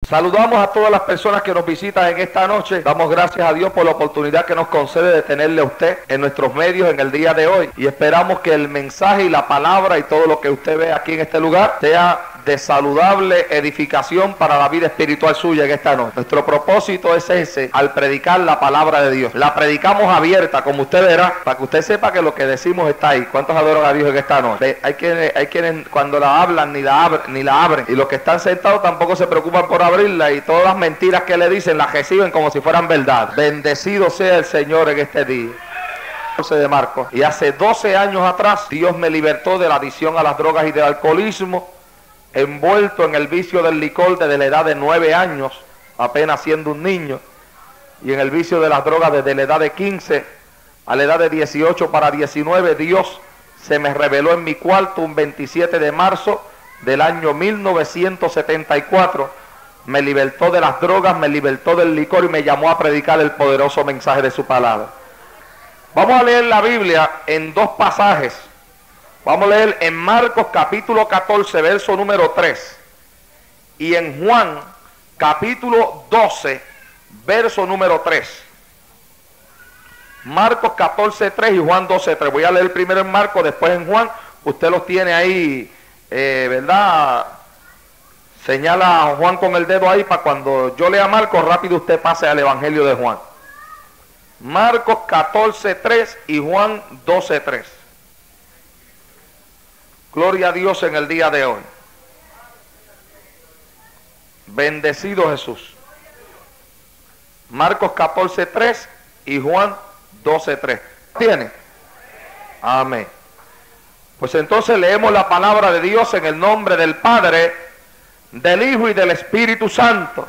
Saludamos a todas las personas que nos visitan en esta noche. Damos gracias a Dios por la oportunidad que nos concede de tenerle a usted en nuestros medios en el día de hoy. Y esperamos que el mensaje y la palabra y todo lo que usted ve aquí en este lugar sea de saludable edificación para la vida espiritual suya en esta noche. Nuestro propósito es ese, al predicar la palabra de Dios. La predicamos abierta, como usted verá, para que usted sepa que lo que decimos está ahí. ¿Cuántos adoran a Dios en esta noche? Hay quienes cuando la hablan ni la abren. Y los que están sentados tampoco se preocupan por abrirla, y todas las mentiras que le dicen las reciben como si fueran verdad. Bendecido sea el Señor en este día. De Marcos. Y hace 12 años atrás Dios me libertó de la adicción a las drogas y del alcoholismo, envuelto en el vicio del licor desde la edad de 9 años, apenas siendo un niño, y en el vicio de las drogas desde la edad de 15 a la edad de 18 para 19. Dios se me reveló en mi cuarto un 27 de marzo del año 1974, me libertó de las drogas, me libertó del licor y me llamó a predicar el poderoso mensaje de su palabra. Vamos a leer la Biblia en dos pasajes. Vamos a leer en Marcos capítulo 14, verso número 3, y en Juan capítulo 12, verso número 3. Marcos 14, 3 y Juan 12, 3. Voy a leer primero en Marcos, después en Juan. Usted los tiene ahí, ¿verdad? Señala a Juan con el dedo ahí para cuando yo lea Marcos, rápido usted pase al Evangelio de Juan. Marcos 14, 3 y Juan 12, 3. Gloria a Dios en el día de hoy. Bendecido Jesús. Marcos 14, 3 y Juan 12, 3. ¿Tiene? Amén. Pues entonces leemos la palabra de Dios en el nombre del Padre, del Hijo y del Espíritu Santo.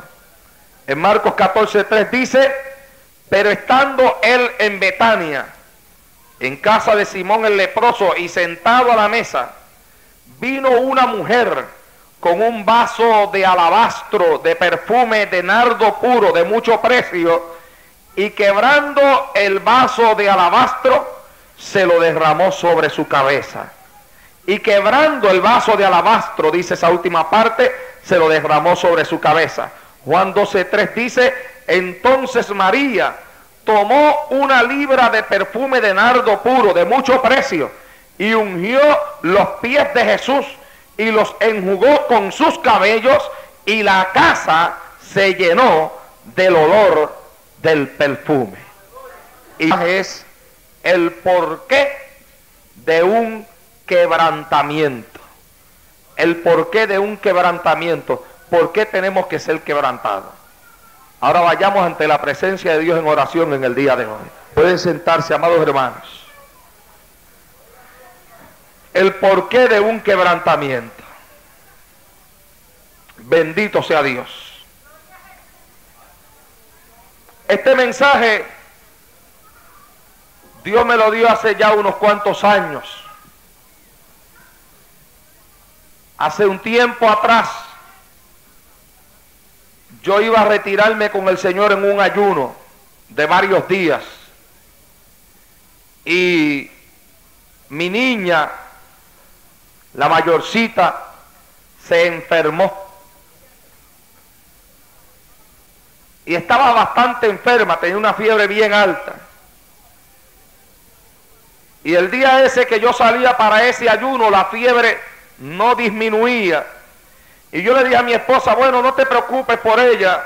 En Marcos 14, 3 dice: pero estando él en Betania, en casa de Simón el leproso, y sentado a la mesa, vino una mujer con un vaso de alabastro de perfume de nardo puro de mucho precio, y quebrando el vaso de alabastro, se lo derramó sobre su cabeza. Y quebrando el vaso de alabastro, dice esa última parte, se lo derramó sobre su cabeza. Juan 12:3 dice: entonces María tomó una libra de perfume de nardo puro de mucho precio, y ungió los pies de Jesús y los enjugó con sus cabellos, y la casa se llenó del olor del perfume. Y es el porqué de un quebrantamiento. El porqué de un quebrantamiento. ¿Por qué tenemos que ser quebrantados? Ahora vayamos ante la presencia de Dios en oración en el día de hoy. Pueden sentarse, amados hermanos. El porqué de un quebrantamiento. Bendito sea Dios. Este mensaje Dios me lo dio hace ya unos cuantos años. Hace un tiempo atrás yo iba a retirarme con el Señor en un ayuno de varios días, y mi niña, la mayorcita, se enfermó y estaba bastante enferma, tenía una fiebre bien alta. Y el día ese que yo salía para ese ayuno, la fiebre no disminuía. Y yo le dije a mi esposa: bueno, no te preocupes por ella,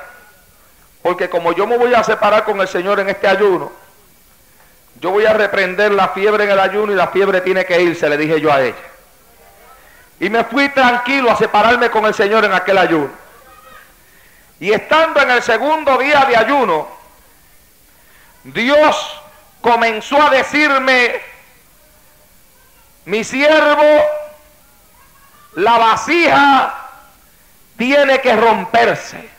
porque como yo me voy a separar con el Señor en este ayuno, yo voy a reprender la fiebre en el ayuno y la fiebre tiene que irse, le dije yo a ella. Y me fui tranquilo a separarme con el Señor en aquel ayuno. Y estando en el segundo día de ayuno, Dios comenzó a decirme: mi siervo, la vasija tiene que romperse.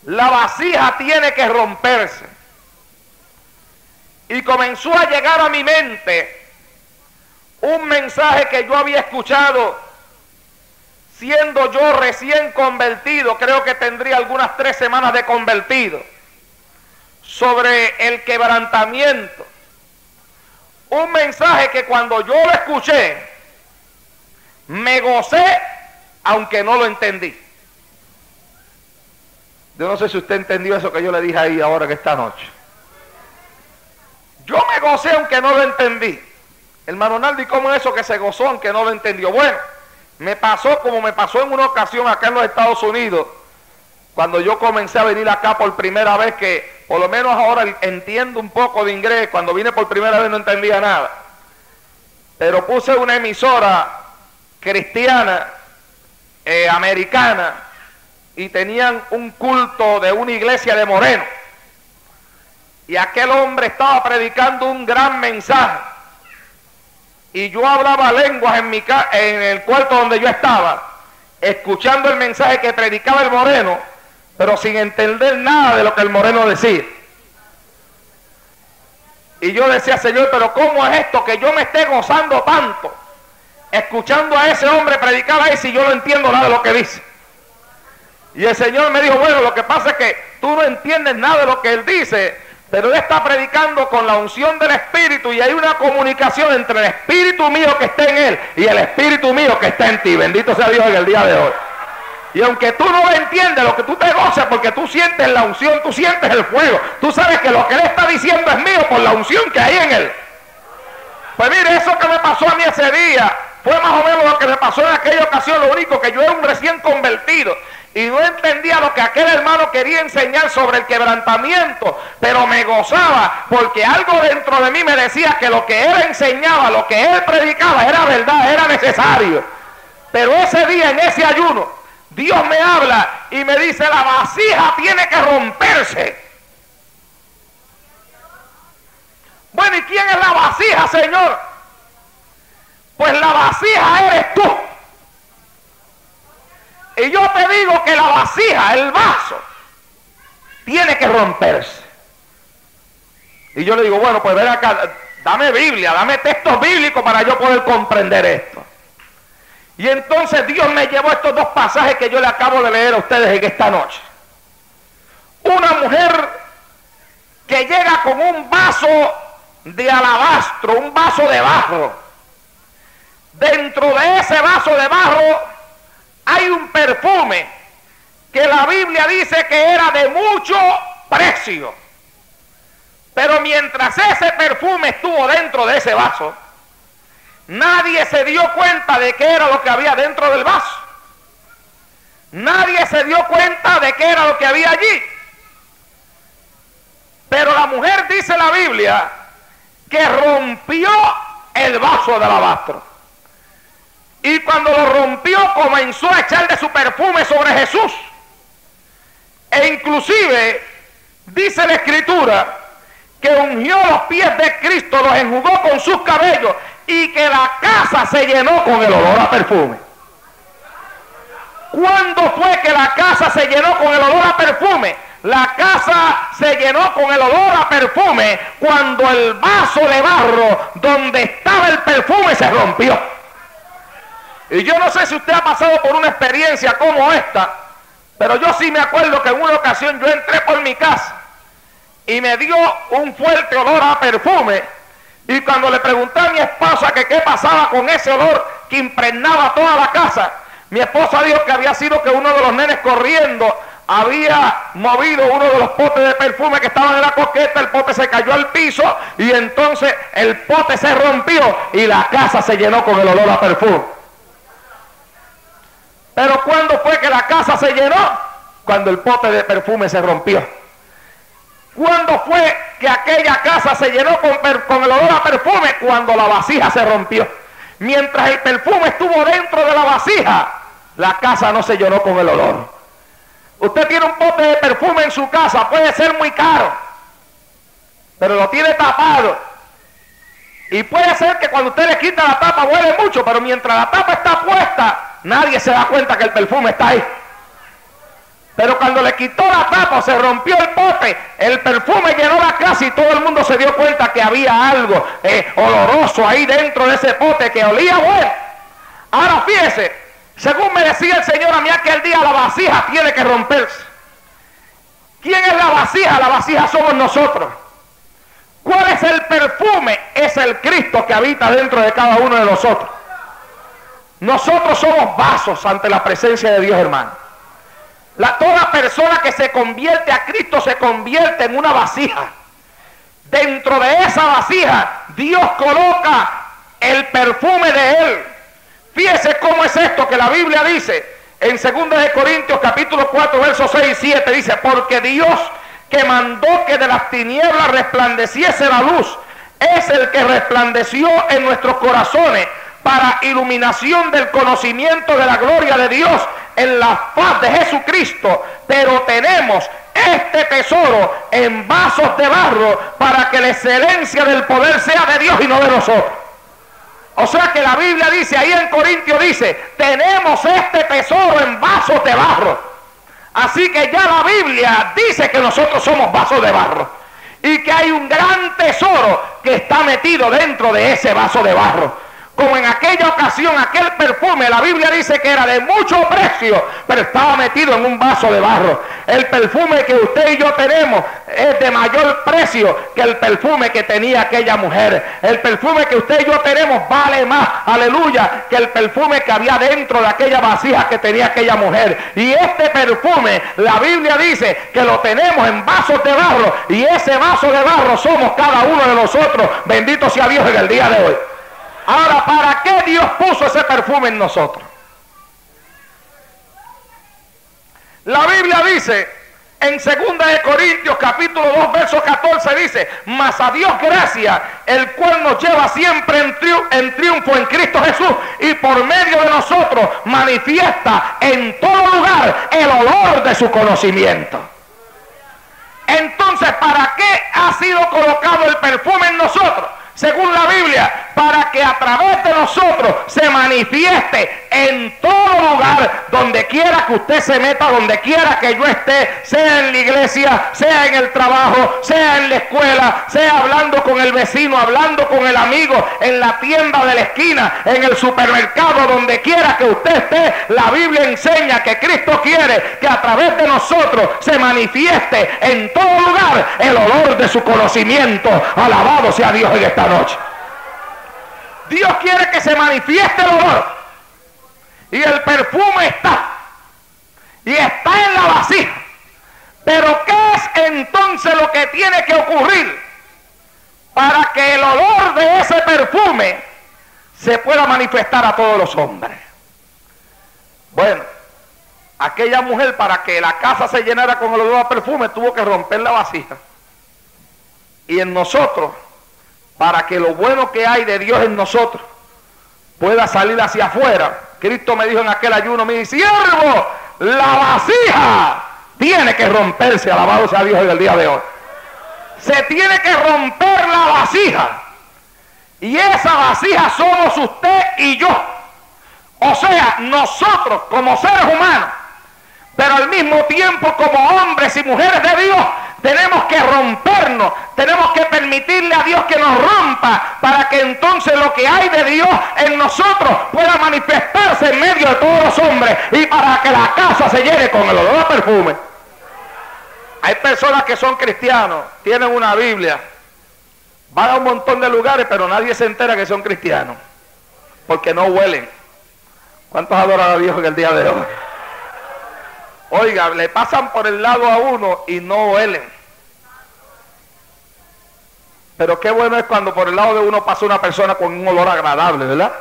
La vasija tiene que romperse. Y comenzó a llegar a mi mente un mensaje que yo había escuchado siendo yo recién convertido, creo que tendría algunas 3 semanas de convertido, sobre el quebrantamiento. Un mensaje que cuando yo lo escuché, me gocé, aunque no lo entendí. Yo no sé si usted entendió eso que yo le dije ahí ahora que esta noche. Yo me gocé aunque no lo entendí. Hermano Naldi, ¿cómo es eso que se gozó aunque no lo entendió? Bueno, me pasó como me pasó en una ocasión acá en los Estados Unidos, cuando yo comencé a venir acá por primera vez, que por lo menos ahora entiendo un poco de inglés. Cuando vine por primera vez no entendía nada. Pero puse una emisora cristiana, americana, y tenían un culto de una iglesia de Moreno. Y aquel hombre estaba predicando un gran mensaje. Y yo hablaba lenguas en el cuarto donde yo estaba, escuchando el mensaje que predicaba el Moreno, pero sin entender nada de lo que el Moreno decía. Y yo decía, Señor, pero ¿cómo es esto que yo me esté gozando tanto escuchando a ese hombre predicar ahí si yo no entiendo nada de lo que dice? Y el Señor me dijo, bueno, lo que pasa es que tú no entiendes nada de lo que él dice, pero él está predicando con la unción del Espíritu, y hay una comunicación entre el Espíritu mío que está en él y el Espíritu mío que está en ti. Bendito sea Dios en el día de hoy. Y aunque tú no lo entiendes, lo que tú te gozas, porque tú sientes la unción, tú sientes el fuego, tú sabes que lo que él está diciendo es mío por la unción que hay en él. Pues mire, eso que me pasó a mí ese día fue más o menos lo que me pasó en aquella ocasión. Lo único que yo era un recién convertido y no entendía lo que aquel hermano quería enseñar sobre el quebrantamiento, pero me gozaba porque algo dentro de mí me decía que lo que él enseñaba, lo que él predicaba era verdad, era necesario. Pero ese día, en ese ayuno, Dios me habla y me dice, la vasija tiene que romperse. Bueno, ¿y quién es la vasija, Señor? Pues la vasija eres tú. Y yo te digo que la vasija, el vaso, tiene que romperse. Y yo le digo, bueno, pues ven acá, dame Biblia, dame textos bíblicos para yo poder comprender esto. Y entonces Dios me llevó estos dos pasajes que yo le acabo de leer a ustedes en esta noche. Una mujer que llega con un vaso de alabastro, un vaso de barro. Dentro de ese vaso de barro hay un perfume que la Biblia dice que era de mucho precio. Pero mientras ese perfume estuvo dentro de ese vaso, nadie se dio cuenta de qué era lo que había dentro del vaso. Nadie se dio cuenta de qué era lo que había allí. Pero la mujer, dice la Biblia, que rompió el vaso de alabastro. Y cuando lo rompió, comenzó a echar de su perfume sobre Jesús. E inclusive, dice la Escritura, que ungió los pies de Cristo, los enjugó con sus cabellos, y que la casa se llenó con el olor a perfume. ¿Cuándo fue que la casa se llenó con el olor a perfume? La casa se llenó con el olor a perfume cuando el vaso de barro donde estaba el perfume se rompió. Y yo no sé si usted ha pasado por una experiencia como esta, pero yo sí me acuerdo que en una ocasión yo entré por mi casa y me dio un fuerte olor a perfume. Y cuando le pregunté a mi esposa que qué pasaba con ese olor que impregnaba toda la casa, mi esposa dijo que había sido que uno de los nenes corriendo había movido uno de los potes de perfume que estaban en la coqueta, el pote se cayó al piso y entonces el pote se rompió y la casa se llenó con el olor a perfume. Pero ¿cuándo fue que la casa se llenó? Cuando el pote de perfume se rompió. ¿Cuándo fue que aquella casa se llenó con el olor a perfume? Cuando la vasija se rompió. Mientras el perfume estuvo dentro de la vasija, la casa no se llenó con el olor. Usted tiene un pote de perfume en su casa, puede ser muy caro, pero lo tiene tapado. Y puede ser que cuando usted le quita la tapa huele mucho, pero mientras la tapa está puesta, nadie se da cuenta que el perfume está ahí. Pero cuando le quitó la tapa, se rompió el pote, el perfume llenó la casa y todo el mundo se dio cuenta que había algo oloroso ahí dentro de ese pote que olía bueno. Ahora fíjese, según me decía el Señor a mí aquel día, la vasija tiene que romperse. ¿Quién es la vasija? La vasija somos nosotros. ¿Cuál es el perfume? Es el Cristo que habita dentro de cada uno de nosotros. Nosotros somos vasos ante la presencia de Dios, hermano. Toda persona que se convierte a Cristo se convierte en una vasija. Dentro de esa vasija Dios coloca el perfume de Él. Fíjese cómo es esto que la Biblia dice en 2 de Corintios capítulo 4 versos 6 y 7. Dice: porque Dios, que mandó que de las tinieblas resplandeciese la luz, es el que resplandeció en nuestros corazones para iluminación del conocimiento de la gloria de Dios en la faz de Jesucristo. Pero tenemos este tesoro en vasos de barro para que la excelencia del poder sea de Dios y no de nosotros. O sea que la Biblia dice, ahí en Corintios dice, tenemos este tesoro en vasos de barro. Así que ya la Biblia dice que nosotros somos vasos de barro. Y que hay un gran tesoro que está metido dentro de ese vaso de barro. Como en aquella ocasión, aquel perfume, la Biblia dice que era de mucho precio, pero estaba metido en un vaso de barro. El perfume que usted y yo tenemos es de mayor precio que el perfume que tenía aquella mujer. El perfume que usted y yo tenemos vale más, aleluya, que el perfume que había dentro de aquella vasija que tenía aquella mujer. Y este perfume, la Biblia dice que lo tenemos en vasos de barro, y ese vaso de barro somos cada uno de nosotros. Bendito sea Dios en el día de hoy. Ahora, ¿para qué Dios puso ese perfume en nosotros? La Biblia dice en 2 de Corintios capítulo 2 verso 14, dice: mas a Dios gracias, el cual nos lleva siempre en triunfo en Cristo Jesús, y por medio de nosotros manifiesta en todo lugar el olor de su conocimiento. Entonces, ¿para qué ha sido colocado el perfume en nosotros? Según la Biblia, para que a través de nosotros se manifieste en todo lugar, donde quiera que usted se meta, donde quiera que yo esté, sea en la iglesia, sea en el trabajo, sea en la escuela, sea hablando con el vecino, hablando con el amigo, en la tienda de la esquina, en el supermercado, donde quiera que usted esté. La Biblia enseña que Cristo quiere que a través de nosotros se manifieste en todo lugar el olor de su conocimiento. Alabado sea Dios en esta noche. Dios quiere que se manifieste el olor, y el perfume está en la vasija. Pero ¿qué es entonces lo que tiene que ocurrir para que el olor de ese perfume se pueda manifestar a todos los hombres? Bueno, aquella mujer, para que la casa se llenara con el olor a perfume, tuvo que romper la vasija. Y en nosotros, para que lo bueno que hay de Dios en nosotros pueda salir hacia afuera, Cristo me dijo en aquel ayuno, me dice: siervo, la vasija tiene que romperse. Alabado sea Dios en el día de hoy. Se tiene que romper la vasija, y esa vasija somos usted y yo. O sea, nosotros como seres humanos, pero al mismo tiempo como hombres y mujeres de Dios, tenemos que rompernos, tenemos que permitirle a Dios que nos rompa, para que entonces lo que hay de Dios en nosotros pueda manifestarse en medio de todos los hombres, y para que la casa se llene con el olor a perfume. Hay personas que son cristianos, tienen una Biblia, van a un montón de lugares, pero nadie se entera que son cristianos, porque no huelen. ¿Cuántos adoran a Dios en el día de hoy? Oiga, le pasan por el lado a uno y no huelen. Pero qué bueno es cuando por el lado de uno pasa una persona con un olor agradable, ¿verdad?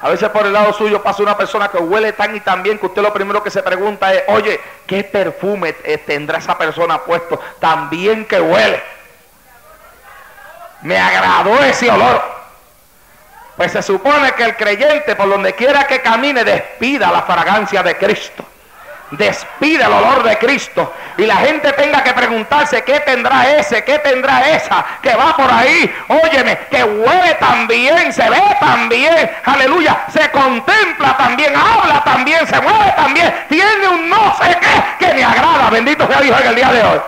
A veces por el lado suyo pasa una persona que huele tan y tan bien que usted lo primero que se pregunta es: oye, ¿qué perfume tendrá esa persona puesto tan bien que huele? Me agradó ese olor. Pues se supone que el creyente, por donde quiera que camine, despida la fragancia de Cristo, despide el olor de Cristo, y la gente tenga que preguntarse: ¿qué tendrá ese? ¿Qué tendrá esa que va por ahí? Óyeme, que huele tan bien, se ve tan bien, aleluya, se contempla tan bien, habla tan bien, se mueve tan bien, tiene un no sé qué que me agrada. Bendito sea Dios en el día de hoy.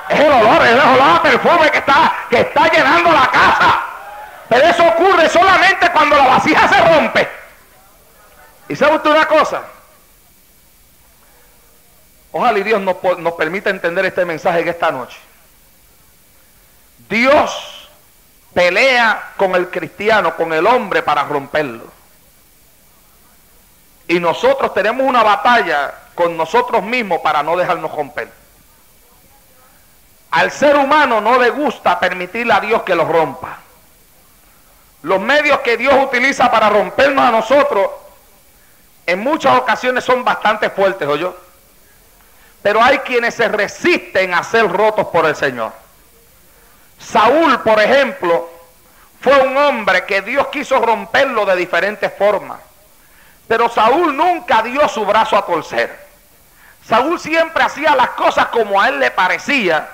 Es el olor a perfume que está llenando la casa. Pero eso ocurre solamente cuando la vasija se rompe. ¿Y sabe usted una cosa? Ojalá y Dios nos permita entender este mensaje en esta noche. Dios pelea con el cristiano, con el hombre, para romperlo. Y nosotros tenemos una batalla con nosotros mismos para no dejarnos romper. Al ser humano no le gusta permitirle a Dios que los rompa. Los medios que Dios utiliza para rompernos a nosotros en muchas ocasiones son bastante fuertes, ¿oyó? Pero hay quienes se resisten a ser rotos por el Señor. Saúl, por ejemplo, fue un hombre que Dios quiso romperlo de diferentes formas. Pero Saúl nunca dio su brazo a torcer. Saúl siempre hacía las cosas como a él le parecía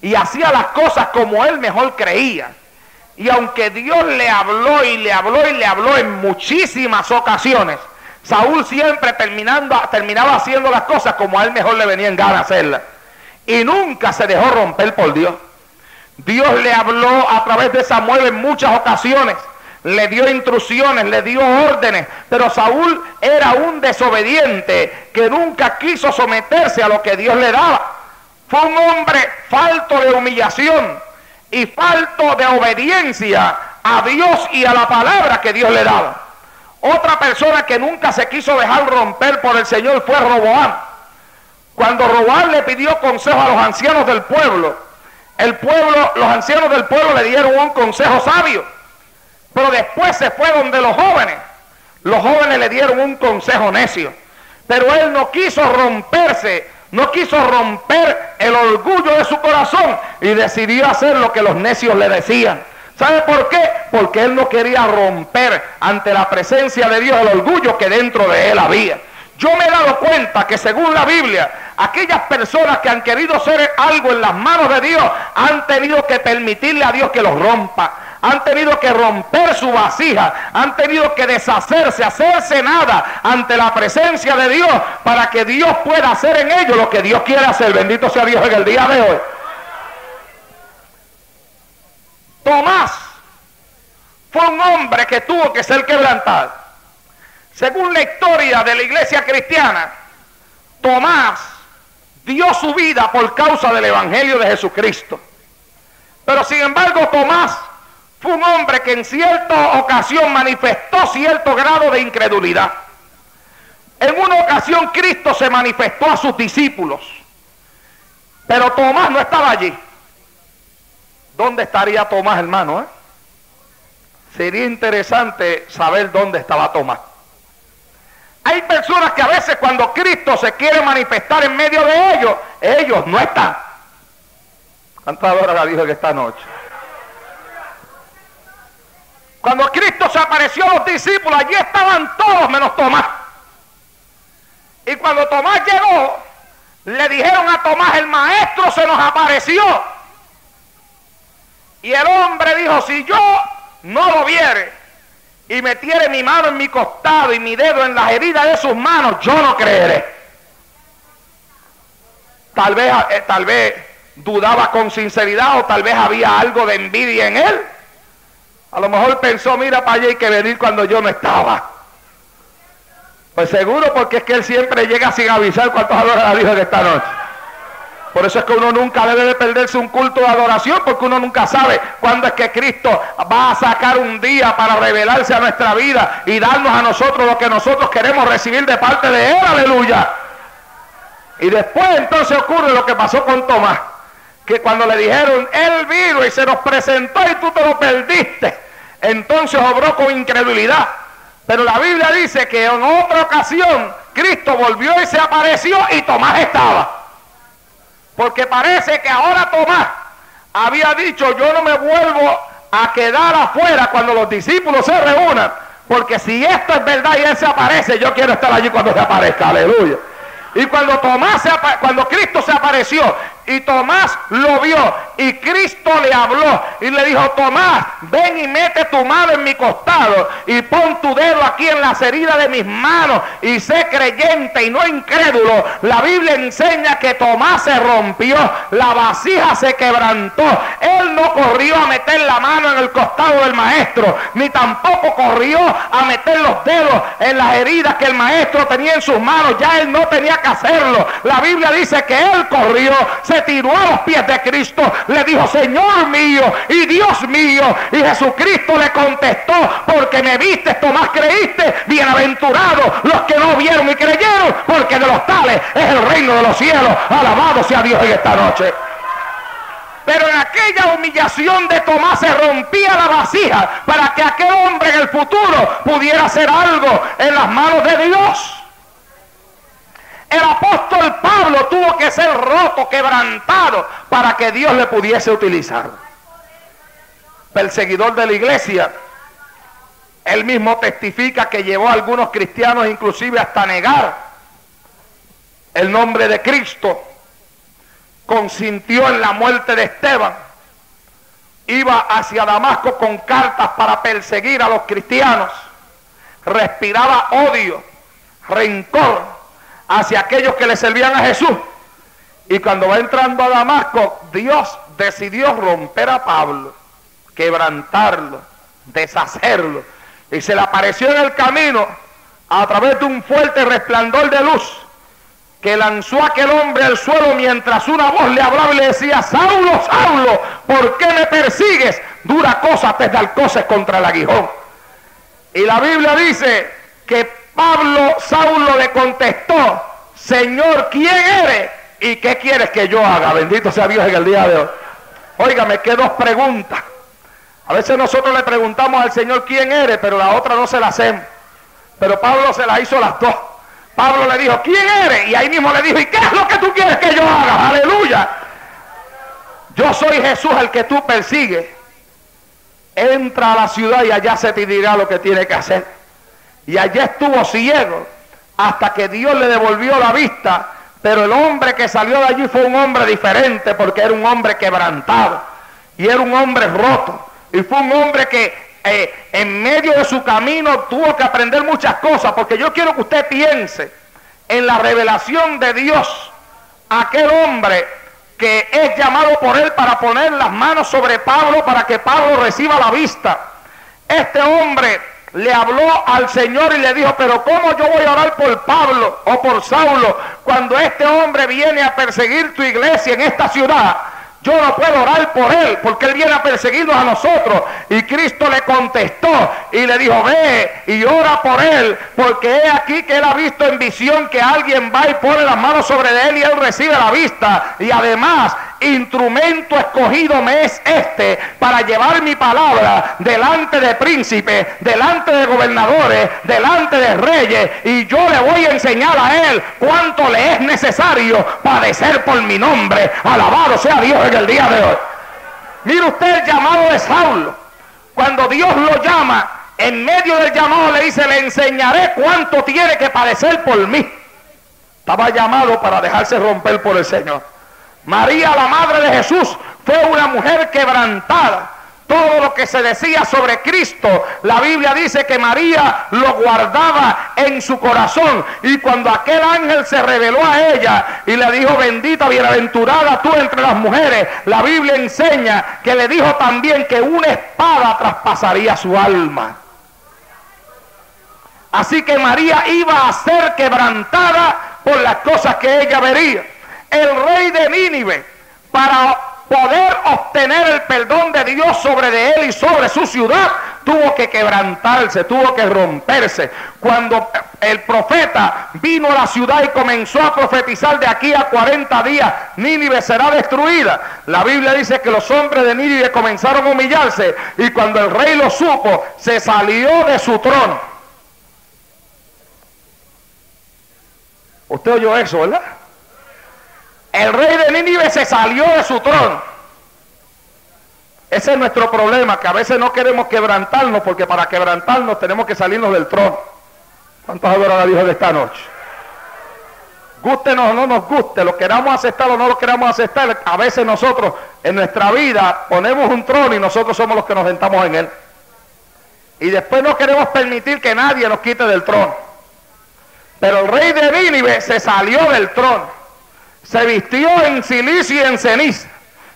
y hacía las cosas como él mejor creía. Y aunque Dios le habló y le habló y le habló en muchísimas ocasiones, Saúl siempre terminaba haciendo las cosas como a él mejor le venía en gana hacerlas. Y nunca se dejó romper por Dios. Dios le habló a través de Samuel en muchas ocasiones. Le dio instrucciones, le dio órdenes. Pero Saúl era un desobediente que nunca quiso someterse a lo que Dios le daba. Fue un hombre falto de humillación y falto de obediencia a Dios y a la palabra que Dios le daba. Otra persona que nunca se quiso dejar romper por el Señor fue Roboam. Cuando Roboam le pidió consejo a los ancianos del pueblo, los ancianos del pueblo le dieron un consejo sabio, pero después se fue donde los jóvenes le dieron un consejo necio, pero él no quiso romperse, no quiso romper el orgullo de su corazón y decidió hacer lo que los necios le decían. ¿Sabe por qué? Porque él no quería romper ante la presencia de Dios el orgullo que dentro de él había. Yo me he dado cuenta que según la Biblia, aquellas personas que han querido hacer algo en las manos de Dios han tenido que permitirle a Dios que los rompa. Han tenido que romper su vasija, han tenido que deshacerse, hacerse nada ante la presencia de Dios para que Dios pueda hacer en ellos lo que Dios quiere hacer. Bendito sea Dios en el día de hoy. Tomás fue un hombre que tuvo que ser quebrantado. Según la historia de la iglesia cristiana, Tomás dio su vida por causa del evangelio de Jesucristo. Pero sin embargo, Tomás fue un hombre que en cierta ocasión manifestó cierto grado de incredulidad. En una ocasión Cristo se manifestó a sus discípulos, pero Tomás no estaba allí. ¿Dónde estaría Tomás, hermano? Sería interesante saber dónde estaba Tomás. Hay personas que a veces cuando Cristo se quiere manifestar en medio de ellos no están. ¿Cuántas horas la dijo que esta noche? Cuando Cristo se apareció a los discípulos, allí estaban todos menos Tomás. Y cuando Tomás llegó, le dijeron a Tomás: el maestro se nos apareció. Y el hombre dijo: si yo no lo viere y metiere mi mano en mi costado y mi dedo en las heridas de sus manos, yo no creeré. Tal vez dudaba con sinceridad, o tal vez había algo de envidia en él. A lo mejor pensó: mira, para allá hay que venir cuando yo no estaba. Pues seguro, porque es que él siempre llega sin avisar. ¿Cuántos adoradores dijo de esta noche? Por eso es que uno nunca debe de perderse un culto de adoración, porque uno nunca sabe cuándo es que Cristo va a sacar un día para revelarse a nuestra vida y darnos a nosotros lo que nosotros queremos recibir de parte de Él. Aleluya. Y después entonces ocurre lo que pasó con Tomás, que cuando le dijeron: Él vino y se nos presentó y tú te lo perdiste, entonces obró con incredulidad. Pero la Biblia dice que en otra ocasión Cristo volvió y se apareció y Tomás estaba. Porque parece que ahora Tomás había dicho: yo no me vuelvo a quedar afuera cuando los discípulos se reúnan, porque si esto es verdad y Él se aparece, yo quiero estar allí cuando se aparezca. Aleluya. Y cuando Cristo se apareció y Tomás lo vio y Cristo le habló y le dijo: Tomás, ven y mete tu mano en mi costado y pon tu dedo aquí en las heridas de mis manos y sé creyente y no incrédulo. La Biblia enseña que Tomás se rompió, la vasija se quebrantó. Él no corrió a meter la mano en el costado del maestro, ni tampoco corrió a meter los dedos en las heridas que el maestro tenía en sus manos. Ya él no tenía que hacerlo. La Biblia dice que él corrió, se se tiró a los pies de Cristo, le dijo: Señor mío y Dios mío. Y Jesucristo le contestó: porque me viste, Tomás, creíste. Bienaventurados los que no vieron y creyeron, porque de los tales es el reino de los cielos. Alabado sea Dios en esta noche. Pero en aquella humillación de Tomás se rompía la vasija para que aquel hombre en el futuro pudiera hacer algo en las manos de Dios. El apóstol Pablo tuvo que ser roto, quebrantado, para que Dios le pudiese utilizar. Perseguidor de la iglesia, él mismo testifica que llevó a algunos cristianos inclusive hasta negar el nombre de Cristo. Consintió en la muerte de Esteban. Iba hacia Damasco con cartas para perseguir a los cristianos. Respiraba odio, rencor hacia aquellos que le servían a Jesús. Y cuando va entrando a Damasco, Dios decidió romper a Pablo, quebrantarlo, deshacerlo. Y se le apareció en el camino a través de un fuerte resplandor de luz, que lanzó a aquel hombre al suelo mientras una voz le hablaba y le decía: Saulo, Saulo, ¿por qué me persigues? Dura cosa te alcoces contra el aguijón. Y la Biblia dice que Saulo le contestó: Señor, ¿quién eres? ¿Y qué quieres que yo haga? Bendito sea Dios en el día de hoy. Óigame, que dos preguntas. A veces nosotros le preguntamos al Señor quién eres, pero la otra no se la hacemos. Pero Pablo se la hizo las dos. Pablo le dijo: ¿quién eres? Y ahí mismo le dijo: ¿y qué es lo que tú quieres que yo haga? Aleluya. Yo soy Jesús el que tú persigues. Entra a la ciudad y allá se te dirá lo que tiene que hacer. Y allá estuvo ciego hasta que Dios le devolvió la vista. Pero el hombre que salió de allí fue un hombre diferente, porque era un hombre quebrantado y era un hombre roto. Y fue un hombre que en medio de su camino tuvo que aprender muchas cosas, porque yo quiero que usted piense en la revelación de Dios. Aquel hombre que es llamado por él para poner las manos sobre Pablo para que Pablo reciba la vista. Este hombre le habló al Señor y le dijo: pero ¿cómo yo voy a orar por Pablo o por Saulo cuando este hombre viene a perseguir tu iglesia en esta ciudad? Yo no puedo orar por él porque él viene a perseguirnos a nosotros. Y Cristo le contestó y le dijo: ve y ora por él, porque he aquí que él ha visto en visión que alguien va y pone las manos sobre él y él recibe la vista. Y además, instrumento escogido me es este para llevar mi palabra delante de príncipes, delante de gobernadores, delante de reyes, y yo le voy a enseñar a él cuánto le es necesario padecer por mi nombre. Alabado sea Dios en el día de hoy. Mire usted el llamado de Saulo. Cuando Dios lo llama, en medio del llamado le dice: le enseñaré cuánto tiene que padecer por mí. Estaba llamado para dejarse romper por el Señor. María, la madre de Jesús, fue una mujer quebrantada. Todo lo que se decía sobre Cristo, la Biblia dice que María lo guardaba en su corazón. Y cuando aquel ángel se reveló a ella y le dijo: bendita, bienaventurada tú entre las mujeres, la Biblia enseña que le dijo también que una espada traspasaría su alma. Así que María iba a ser quebrantada por las cosas que ella vería. El rey de Nínive, para poder obtener el perdón de Dios sobre de él y sobre su ciudad, tuvo que quebrantarse, tuvo que romperse. Cuando el profeta vino a la ciudad y comenzó a profetizar: de aquí a 40 días Nínive será destruida, la Biblia dice que los hombres de Nínive comenzaron a humillarse, y cuando el rey lo supo, se salió de su trono. Usted oyó eso, ¿verdad? El rey de Nínive se salió de su trono. Ese es nuestro problema, que a veces no queremos quebrantarnos, porque para quebrantarnos tenemos que salirnos del trono. ¿Cuántos adoran a Dios de esta noche? Gústenos o no nos guste, lo queramos aceptar o no lo queramos aceptar, a veces nosotros en nuestra vida ponemos un trono y nosotros somos los que nos sentamos en él. Y después no queremos permitir que nadie nos quite del trono. Pero el rey de Nínive se salió del trono. Se vistió en cilicio y en ceniza,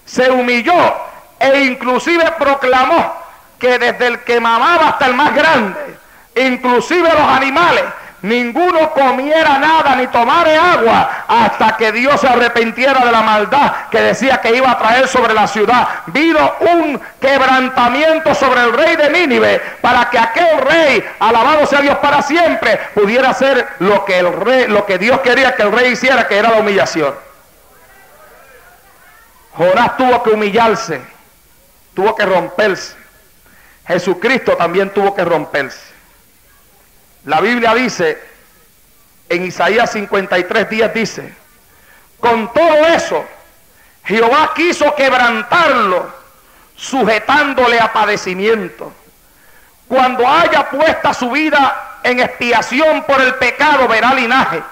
se humilló e inclusive proclamó que desde el que mamaba hasta el más grande, inclusive los animales, ninguno comiera nada ni tomara agua hasta que Dios se arrepintiera de la maldad que decía que iba a traer sobre la ciudad. Vino un quebrantamiento sobre el rey de Nínive para que aquel rey, alabado sea Dios para siempre, pudiera hacer lo que Dios quería que el rey hiciera, que era la humillación. Jonás tuvo que humillarse, tuvo que romperse. Jesucristo también tuvo que romperse. La Biblia dice, en Isaías 53:10 dice, con todo eso, Jehová quiso quebrantarlo, sujetándole a padecimiento. Cuando haya puesta su vida en expiación por el pecado, verá linaje.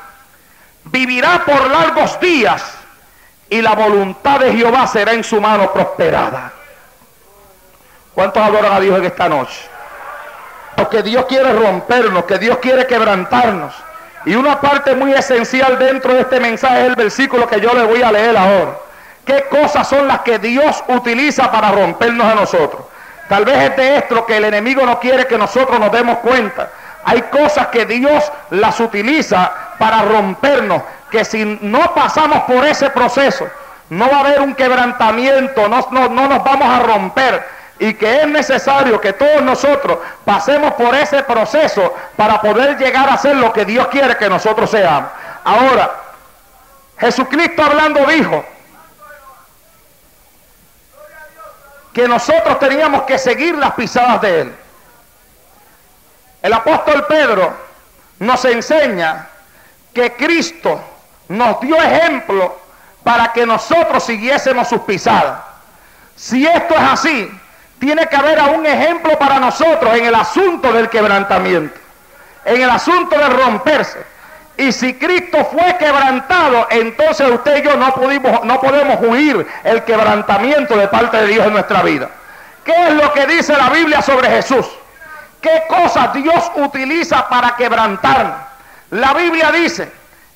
Vivirá por largos días, y la voluntad de Jehová será en su mano prosperada. ¿Cuántos adoran a Dios en esta noche? Porque Dios quiere rompernos, que Dios quiere quebrantarnos. Y una parte muy esencial dentro de este mensaje es el versículo que yo le voy a leer ahora. ¿Qué cosas son las que Dios utiliza para rompernos a nosotros? Tal vez es de esto que el enemigo no quiere que nosotros nos demos cuenta. Hay cosas que Dios las utiliza para rompernos, que si no pasamos por ese proceso, no va a haber un quebrantamiento, no nos vamos a romper. Y que es necesario que todos nosotros pasemos por ese proceso para poder llegar a ser lo que Dios quiere que nosotros seamos. Ahora, Jesucristo hablando dijo que nosotros teníamos que seguir las pisadas de Él. El apóstol Pedro nos enseña que Cristo nos dio ejemplo para que nosotros siguiésemos sus pisadas. Si esto es así, tiene que haber un ejemplo para nosotros en el asunto del quebrantamiento, en el asunto de romperse. Y si Cristo fue quebrantado, entonces usted y yo no podemos huir el quebrantamiento de parte de Dios en nuestra vida. ¿Qué es lo que dice la Biblia sobre Jesús? ¿Qué cosas Dios utiliza para quebrantarnos? La Biblia dice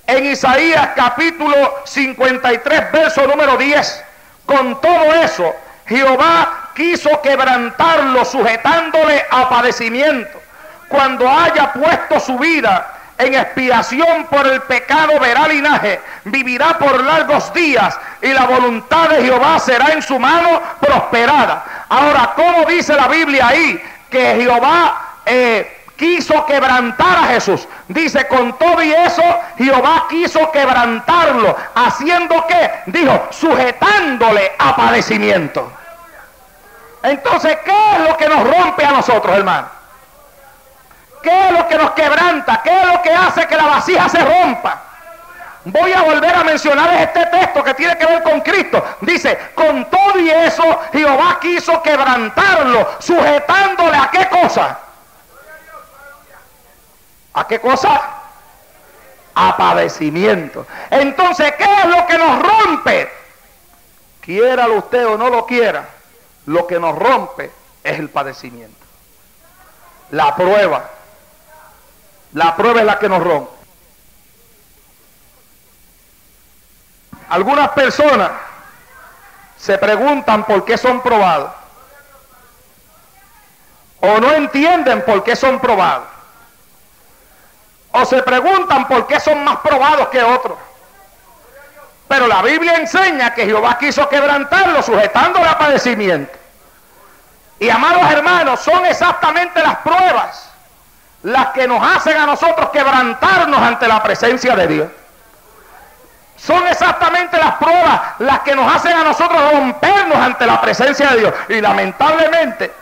en Isaías capítulo 53, verso número 10, con todo eso, Jehová quiso quebrantarlo, sujetándole a padecimiento. Cuando haya puesto su vida en expiación por el pecado, verá linaje, vivirá por largos días, y la voluntad de Jehová será en su mano prosperada. Ahora, ¿cómo dice la Biblia ahí que Jehová quiso quebrantar a Jesús? Dice, con todo y eso, Jehová quiso quebrantarlo, haciendo ¿qué? Dijo, sujetándole a padecimiento. Entonces, ¿qué es lo que nos rompe a nosotros, hermano? ¿Qué es lo que nos quebranta? ¿Qué es lo que hace que la vasija se rompa? Voy a volver a mencionar este texto que tiene que ver con Cristo. Dice, con todo y eso, Jehová quiso quebrantarlo, sujetándole ¿a qué cosa? ¿A qué cosa? A padecimiento. Entonces, ¿qué es lo que nos rompe? Quiéralo usted o no lo quiera, lo que nos rompe es el padecimiento. La prueba. La prueba es la que nos rompe. Algunas personas se preguntan por qué son probados, o no entienden por qué son probados, o se preguntan por qué son más probados que otros. Pero la Biblia enseña que Jehová quiso quebrantarlo, sujetándole a padecimiento. Y amados hermanos, son exactamente las pruebas las que nos hacen a nosotros quebrantarnos ante la presencia de Dios. Son exactamente las pruebas las que nos hacen a nosotros rompernos ante la presencia de Dios. Y lamentablemente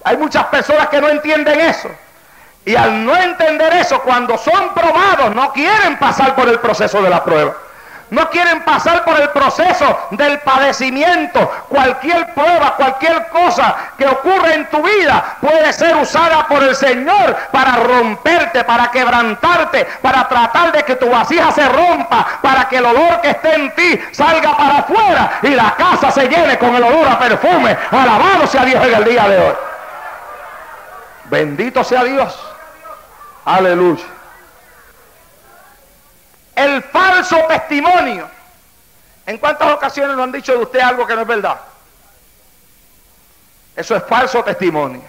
hay muchas personas que no entienden eso. Y al no entender eso, cuando son probados, no quieren pasar por el proceso de la prueba. No quieren pasar por el proceso del padecimiento. Cualquier prueba, cualquier cosa que ocurre en tu vida puede ser usada por el Señor para romperte, para quebrantarte, para tratar de que tu vasija se rompa, para que el olor que esté en ti salga para afuera y la casa se llene con el olor a perfume. Alabado sea Dios en el día de hoy. Bendito sea Dios. Aleluya. El falso testimonio. ¿En cuántas ocasiones nos han dicho de usted algo que no es verdad? Eso es falso testimonio.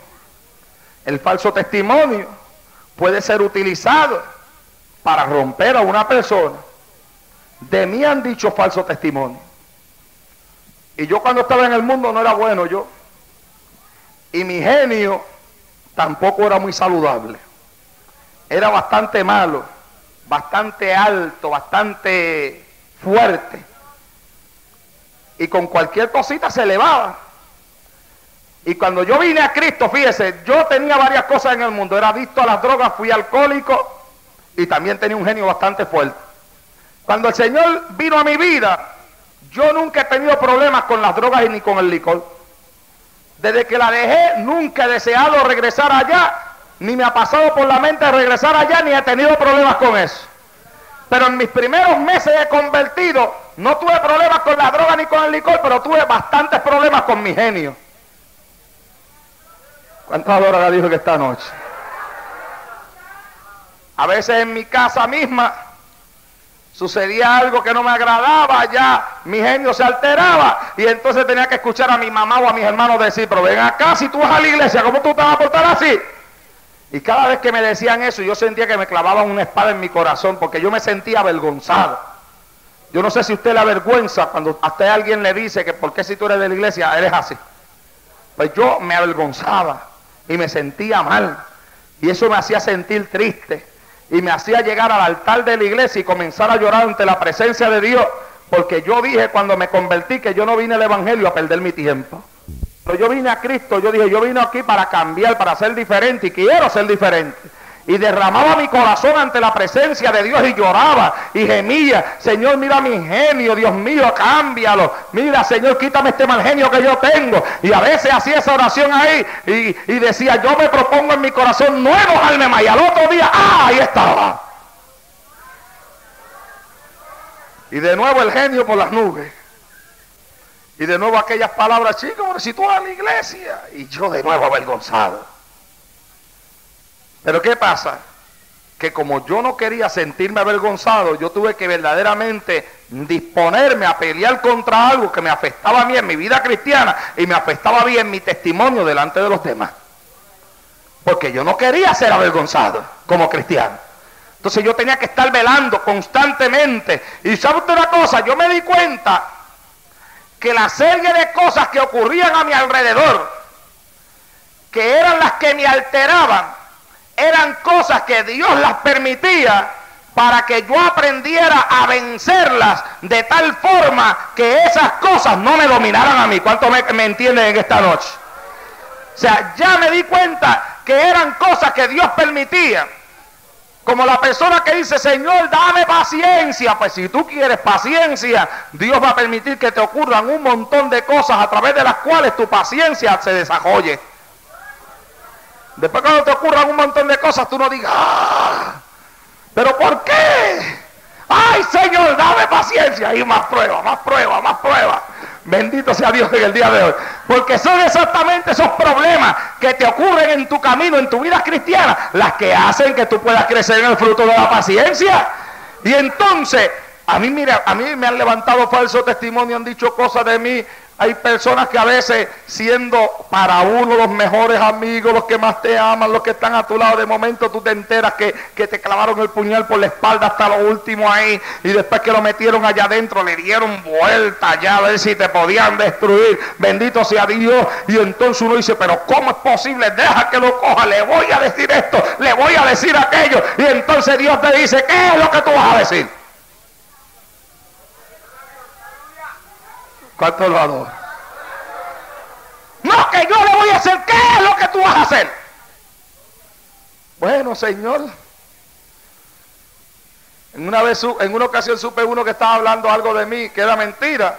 El falso testimonio puede ser utilizado para romper a una persona. De mí han dicho falso testimonio. Y yo cuando estaba en el mundo no era bueno yo. Y mi genio tampoco era muy saludable. Era bastante malo, bastante alto, bastante fuerte. Y con cualquier cosita se elevaba. Y cuando yo vine a Cristo, fíjese, yo tenía varias cosas en el mundo. Era adicto a las drogas, fui alcohólico y también tenía un genio bastante fuerte. Cuando el Señor vino a mi vida, yo nunca he tenido problemas con las drogas y ni con el licor. Desde que la dejé, nunca he deseado regresar allá, ni me ha pasado por la mente regresar allá, ni he tenido problemas con eso. Pero en mis primeros meses de convertido, no tuve problemas con la droga ni con el licor, pero tuve bastantes problemas con mi genio. ¿Cuántos adoran a Dios que esta noche? A veces en mi casa misma sucedía algo que no me agradaba, ya mi genio se alteraba y entonces tenía que escuchar a mi mamá o a mis hermanos decir, pero ven acá, si tú vas a la iglesia, ¿cómo tú te vas a portar así? Y cada vez que me decían eso, yo sentía que me clavaban una espada en mi corazón, porque yo me sentía avergonzado. Yo no sé si usted le avergüenza cuando a usted alguien le dice que por qué si tú eres de la iglesia, eres así. Pues yo me avergonzaba y me sentía mal, y eso me hacía sentir triste. Y me hacía llegar al altar de la iglesia y comenzar a llorar ante la presencia de Dios, porque yo dije cuando me convertí que yo no vine al evangelio a perder mi tiempo. Pero yo vine a Cristo, yo dije, yo vine aquí para cambiar, para ser diferente, y quiero ser diferente. Y derramaba mi corazón ante la presencia de Dios y lloraba y gemía, Señor, mira mi genio, Dios mío, cámbialo. Mira, Señor, quítame este mal genio que yo tengo. Y a veces hacía esa oración ahí y decía, yo me propongo en mi corazón no enojarme más. Y al otro día, ahí estaba. Y de nuevo el genio por las nubes. Y de nuevo aquellas palabras, chicos, si tú vas a la iglesia. Y yo de nuevo avergonzado. Pero ¿qué pasa? Que como yo no quería sentirme avergonzado, yo tuve que verdaderamente disponerme a pelear contra algo que me afectaba a mí en mi vida cristiana y me afectaba a mí en mi testimonio delante de los demás. Porque yo no quería ser avergonzado como cristiano. Entonces yo tenía que estar velando constantemente. Y ¿sabe usted una cosa? Yo me di cuenta que la serie de cosas que ocurrían a mi alrededor, que eran las que me alteraban, eran cosas que Dios las permitía para que yo aprendiera a vencerlas de tal forma que esas cosas no me dominaran a mí. ¿Cuántos me entienden en esta noche? O sea, ya me di cuenta que eran cosas que Dios permitía. Como la persona que dice, Señor, dame paciencia. Pues si tú quieres paciencia, Dios va a permitir que te ocurran un montón de cosas a través de las cuales tu paciencia se desarrolle. Después cuando te ocurran un montón de cosas, tú no digas, ¿pero por qué? ¡Ay, Señor, dame paciencia! Y más prueba, más prueba, más prueba. Bendito sea Dios en el día de hoy. Porque son exactamente esos problemas que te ocurren en tu camino, en tu vida cristiana, las que hacen que tú puedas crecer en el fruto de la paciencia. Y entonces, a mí me han levantado falso testimonio, han dicho cosas de mí. Hay personas que a veces, siendo para uno los mejores amigos, los que más te aman, los que están a tu lado, de momento tú te enteras que te clavaron el puñal por la espalda hasta lo último ahí, y después que lo metieron allá adentro, le dieron vuelta allá a ver si te podían destruir. Bendito sea Dios. Y entonces uno dice, pero ¿cómo es posible? Deja que lo coja, le voy a decir esto, le voy a decir aquello. Y entonces Dios te dice, ¿qué es lo que tú vas a decir? ¿Cuánto lo adoro? No, que yo le voy a hacer. ¿Qué es lo que tú vas a hacer? Bueno, Señor, en una ocasión supe uno que estaba hablando algo de mí que era mentira,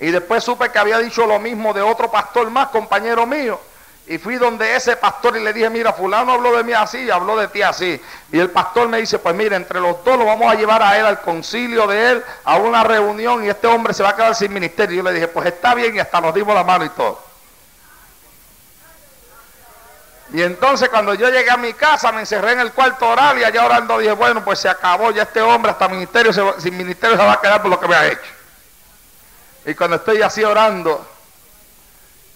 y después supe que había dicho lo mismo de otro pastor más, compañero mío. Y fui donde ese pastor y le dije, mira, fulano habló de mí así, habló de ti así. Y el pastor me dice, pues mira, entre los dos lo vamos a llevar a él al concilio de él, a una reunión, y este hombre se va a quedar sin ministerio. Y yo le dije, pues está bien, y hasta nos dimos la mano y todo. Y entonces cuando yo llegué a mi casa, me encerré en el cuarto oral y allá orando dije, bueno, pues se acabó ya este hombre, hasta sin ministerio se va a quedar por lo que me ha hecho. Y cuando estoy así orando,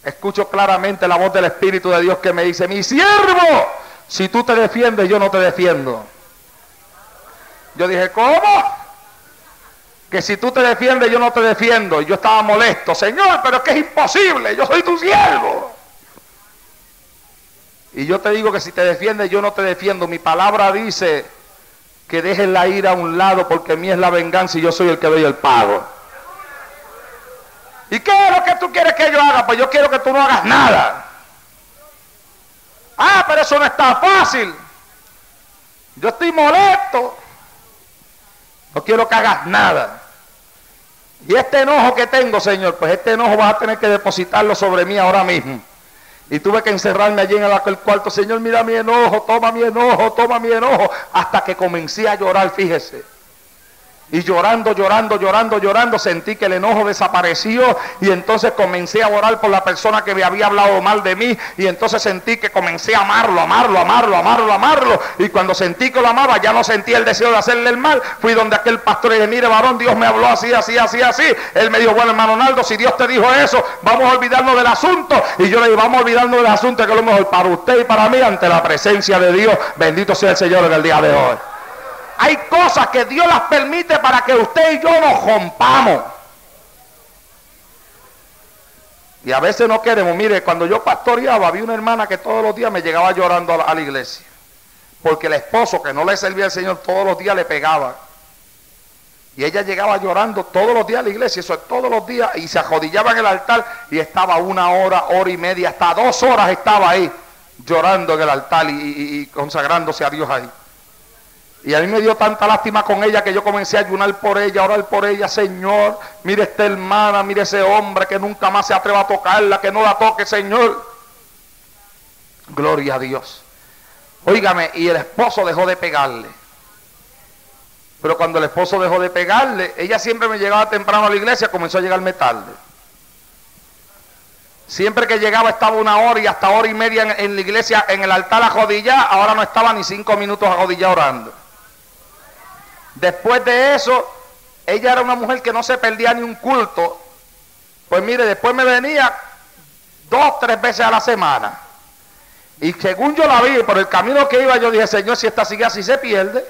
escucho claramente la voz del Espíritu de Dios que me dice, mi siervo, si tú te defiendes, yo no te defiendo. Yo dije, ¿cómo? Que si tú te defiendes, yo no te defiendo. Y yo estaba molesto. Señor, pero es que es imposible, yo soy tu siervo. Y yo te digo que si te defiendes, yo no te defiendo. Mi palabra dice que dejes la ira a un lado, porque mía es la venganza y yo soy el que doy el pago. ¿Y qué es lo que tú quieres que yo haga? Pues yo quiero que tú no hagas nada. Ah, pero eso no está fácil. Yo estoy molesto. No quiero que hagas nada. Y este enojo que tengo, Señor, pues este enojo vas a tener que depositarlo sobre mí ahora mismo. Y tuve que encerrarme allí en aquel cuarto. Señor, mira mi enojo, toma mi enojo, toma mi enojo. Hasta que comencé a llorar, fíjese. Y llorando, sentí que el enojo desapareció. Y entonces comencé a orar por la persona que me había hablado mal de mí. Y entonces sentí que comencé a amarlo. Y cuando sentí que lo amaba, ya no sentí el deseo de hacerle el mal. Fui donde aquel pastor y le dije, mire varón, Dios me habló así. Él me dijo, bueno hermano Naldo, si Dios te dijo eso, vamos a olvidarnos del asunto. Y yo le dije, vamos a olvidarnos del asunto, que es lo mejor para usted y para mí, ante la presencia de Dios. Bendito sea el Señor en el día de hoy. Hay cosas que Dios las permite para que usted y yo nos rompamos. Y a veces no queremos. Mire, cuando yo pastoreaba, había una hermana que todos los días me llegaba llorando a la iglesia. Porque el esposo que no le servía al Señor todos los días le pegaba. Y ella llegaba llorando todos los días a la iglesia, eso es todos los días, y se arrodillaba en el altar y estaba 1 hora, hora y media, hasta 2 horas estaba ahí llorando en el altar y consagrándose a Dios ahí. Y a mí me dio tanta lástima con ella que yo comencé a ayunar por ella, a orar por ella. Señor, mire esta hermana, mire ese hombre que nunca más se atreva a tocarla, que no la toque, Señor. Gloria a Dios. Óigame, y el esposo dejó de pegarle. Pero cuando el esposo dejó de pegarle, ella siempre me llegaba temprano a la iglesia, comenzó a llegarme tarde. Siempre que llegaba estaba 1 hora y hasta hora y media en la iglesia, en el altar arrodillada. Ahora no estaba ni 5 minutos arrodillada orando. Después de eso, ella era una mujer que no se perdía ni un culto. Pues mire, después me venía 2, 3 veces a la semana. Y según yo la vi, por el camino que iba, yo dije, Señor, si esta sigue así se pierde.